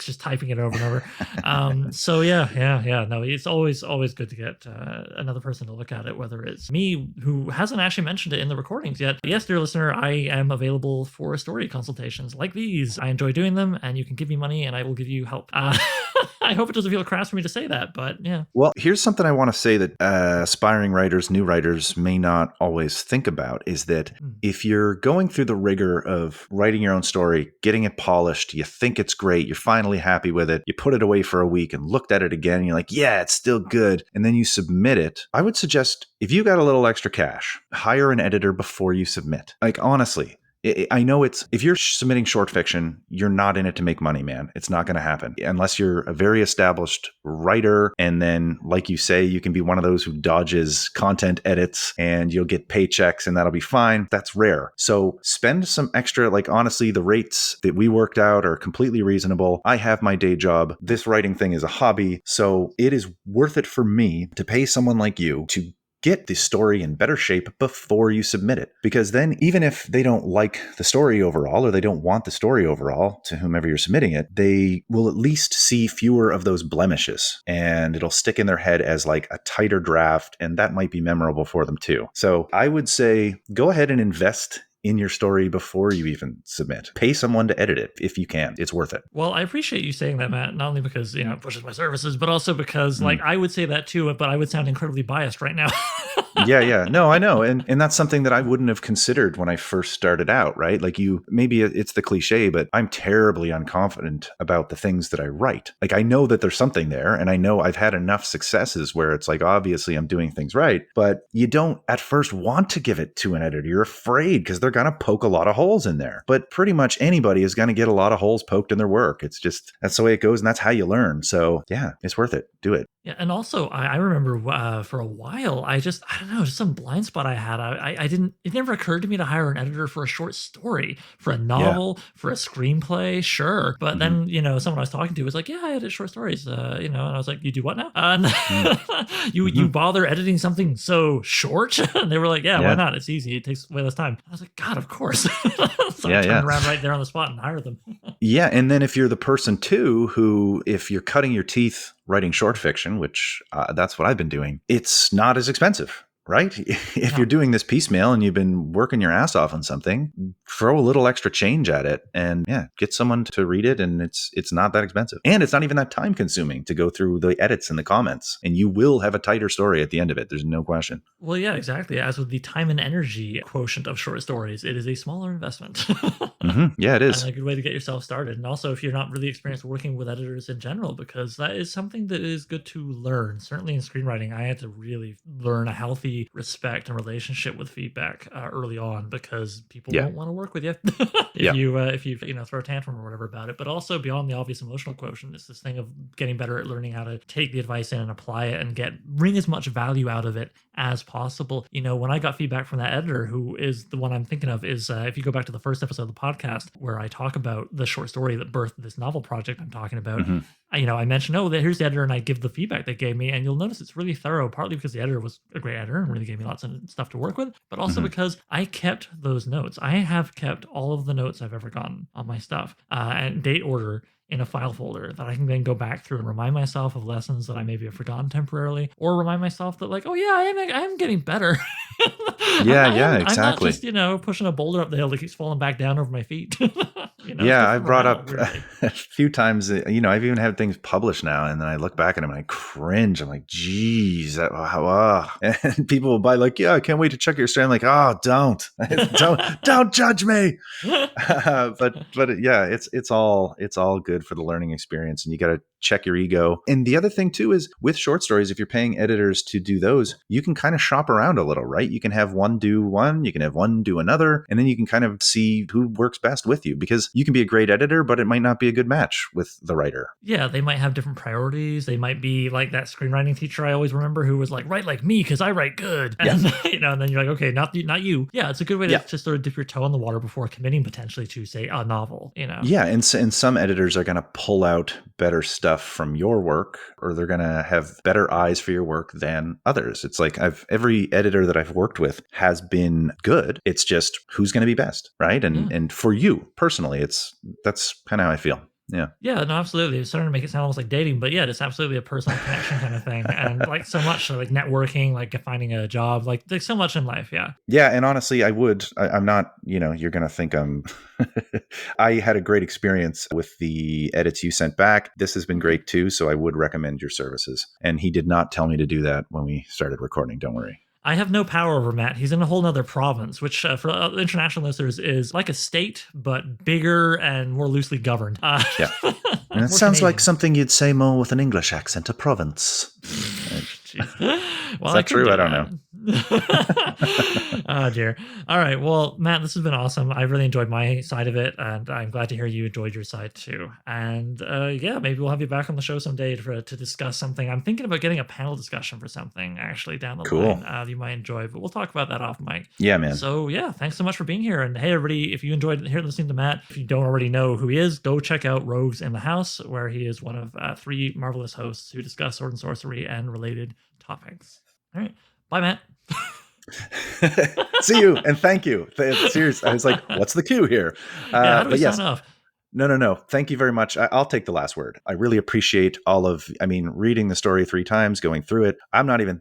just typing it over and over. So yeah. No, it's always good to get another person to look at it, whether it's me, who hasn't actually mentioned it in the recordings yet. Yes, dear listener, I am available for story consultations like these. I enjoy doing them, and you can give me money and I will give you help. I hope it doesn't feel crass for me to say that, but yeah. Well, here's something I want to say that aspiring writers, new writers may not always think about, is that if you're going through the rigor of writing your own story, getting it polished, you think it's great, you're finally happy with it, you put it away for a week and looked at it again, and you're like, yeah, it's still good, and then you submit it, I would suggest, if you got a little extra cash, hire an editor before you submit. Like, honestly. I know if you're submitting short fiction, you're not in it to make money, man. It's not going to happen unless you're a very established writer. And then, like you say, you can be one of those who dodges content edits and you'll get paychecks and that'll be fine. That's rare. So spend some extra, like, honestly, the rates that we worked out are completely reasonable. I have my day job. This writing thing is a hobby. So it is worth it for me to pay someone like you to get the story in better shape before you submit it. Because then, even if they don't like the story overall, or they don't want the story overall to whomever you're submitting it, they will at least see fewer of those blemishes, and it'll stick in their head as like a tighter draft, and that might be memorable for them too. So I would say go ahead and invest in your story before you even submit. Pay someone to edit it if you can. It's worth it. Well, I appreciate you saying that, Matt, not only because, it pushes my services, but also because like I would say that too, but I would sound incredibly biased right now. Yeah. No, I know. And that's something that I wouldn't have considered when I first started out, right? Like maybe it's the cliche, but I'm terribly unconfident about the things that I write. Like, I know that there's something there, and I know I've had enough successes where it's like, obviously I'm doing things right, but you don't at first want to give it to an editor. You're afraid because they're going to poke a lot of holes in there. But pretty much anybody is going to get a lot of holes poked in their work. It's just, that's the way it goes, and that's how you learn. So yeah, it's worth it. Do it. Yeah, and also I remember for a while, I don't know, just some blind spot I had. It never occurred to me to hire an editor for a short story, for a novel, for a screenplay, sure. But then, someone I was talking to was like, yeah, I edit short stories, and I was like, you do what now? You bother editing something so short? And they were like, yeah, why not? It's easy. It takes way less time. I was like, God, of course. So I turned around right there on the spot and hired them. Yeah, and then if you're the person too who, if you're cutting your teeth writing short fiction, which that's what I've been doing, it's not as expensive. Right? If you're doing this piecemeal and you've been working your ass off on something, throw a little extra change at it and get someone to read it. And it's not that expensive. And it's not even that time consuming to go through the edits and the comments. And you will have a tighter story at the end of it. There's no question. Well, yeah, exactly. As with the time and energy quotient of short stories, it is a smaller investment. Yeah, it is. And a good way to get yourself started. And also, if you're not really experienced working with editors in general, because that is something that is good to learn. Certainly in screenwriting, I had to really learn a healthy healthy respect and relationship with feedback early on, because people Yeah. won't want to work with you Yeah. if you throw a tantrum or whatever about it. But also beyond the obvious emotional quotient, it's this thing of getting better at learning how to take the advice in and apply it and bring as much value out of it as possible. When I got feedback from that editor, who is the one I'm thinking of, is if you go back to the first episode of the podcast where I talk about the short story that birthed this novel project I'm talking about. Mm-hmm. I mentioned, here's the editor, and I give the feedback they gave me, and you'll notice it's really thorough, partly because the editor was a great editor and really gave me lots of stuff to work with, but also because I kept those notes. I have kept all of the notes I've ever gotten on my stuff and date order in a file folder that I can then go back through and remind myself of lessons that I maybe have forgotten temporarily, or remind myself that I am getting better. Exactly. I'm not just, pushing a boulder up the hill that keeps falling back down over my feet. I brought up a few times, I've even had things published now, and then I look back at them and I cringe. I'm like, geez, and people will buy like, I can't wait to check your story. I'm like, don't judge me. but it's all good for the learning experience, and you got to check your ego. And the other thing too is with short stories, if you're paying editors to do those, you can kind of shop around a little, right? You can have one do one, you can have one do another, and then you can kind of see who works best with you, because you can be a great editor, but it might not be a good match with the writer. Yeah, they might have different priorities. They might be like that screenwriting teacher I always remember who was like, write like me because I write good. And, and then you're like, okay, not you. Yeah, it's a good way to sort of dip your toe in the water before committing potentially to, say, a novel, Yeah, and some editors are going to pull out better stuff from your work, or they're going to have better eyes for your work than others. It's like every editor that I've worked with has been good. It's just who's going to be best, right? And for you personally, that's kind of how I feel. Yeah. Yeah, no, absolutely. It's starting to make it sound almost like dating, but yeah, it's absolutely a personal connection kind of thing. And like so much like networking, like finding a job, like there's so much in life. Yeah. Yeah. And honestly, I'm not, you're going to think I had a great experience with the edits you sent back. This has been great too. So I would recommend your services. And he did not tell me to do that when we started recording. Don't worry. I have no power over Matt. He's in a whole nother province, which for international listeners is like a state, but bigger and more loosely governed. And it sounds like something you'd say more with an English accent, a province. Well, is that true? I don't know. Oh, dear. All right. Well, Matt, this has been awesome. I really enjoyed my side of it, and I'm glad to hear you enjoyed your side too. And maybe we'll have you back on the show someday to discuss something. I'm thinking about getting a panel discussion for something actually down the line you might enjoy, but we'll talk about that off mic. Yeah, man. So thanks so much for being here. And hey, everybody, if you enjoyed listening to Matt, if you don't already know who he is, go check out Rogues in the House, where he is one of 3 marvelous hosts who discuss sword and sorcery and related topics. All right. Bye, Matt. See you and thank you. Seriously, I was like, what's the cue here? How do we sign off? No. Thank you very much. I'll take the last word. I really appreciate reading the story 3 times, going through it.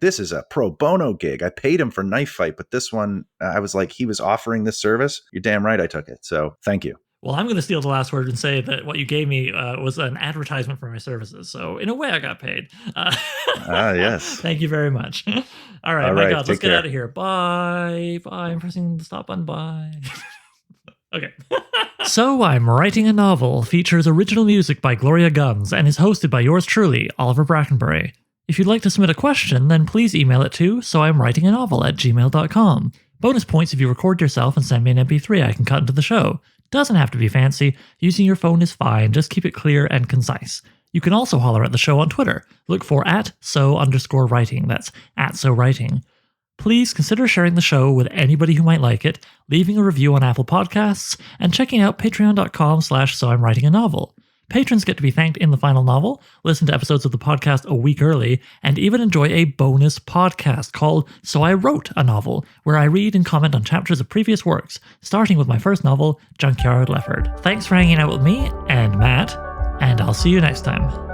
This is a pro bono gig. I paid him for Knife Fight, but this one, I was like, he was offering this service. You're damn right I took it. So thank you. Well, I'm going to steal the last word and say that what you gave me was an advertisement for my services. So in a way, I got paid. Yes. Thank you very much. All right. My God, let's get out of here. Bye. I'm pressing the stop button. Bye. Okay. So I'm Writing a Novel features original music by Gloria Guns and is hosted by yours truly, Oliver Brackenbury. If you'd like to submit a question, then please email it to soimwritinganovel@gmail.com. Bonus points if you record yourself and send me an MP3 I can cut into the show. Doesn't have to be fancy. Using your phone is fine. Just keep it clear and concise. You can also holler at the show on Twitter. Look for @so_writing. That's @so_writing. Please consider sharing the show with anybody who might like it, leaving a review on Apple Podcasts, and checking out patreon.com/soimwritinganovel. Patrons get to be thanked in the final novel, listen to episodes of the podcast a week early, and even enjoy a bonus podcast called So I Wrote a Novel, where I read and comment on chapters of previous works, starting with my first novel, Junkyard Leopard. Thanks for hanging out with me and Matt, and I'll see you next time.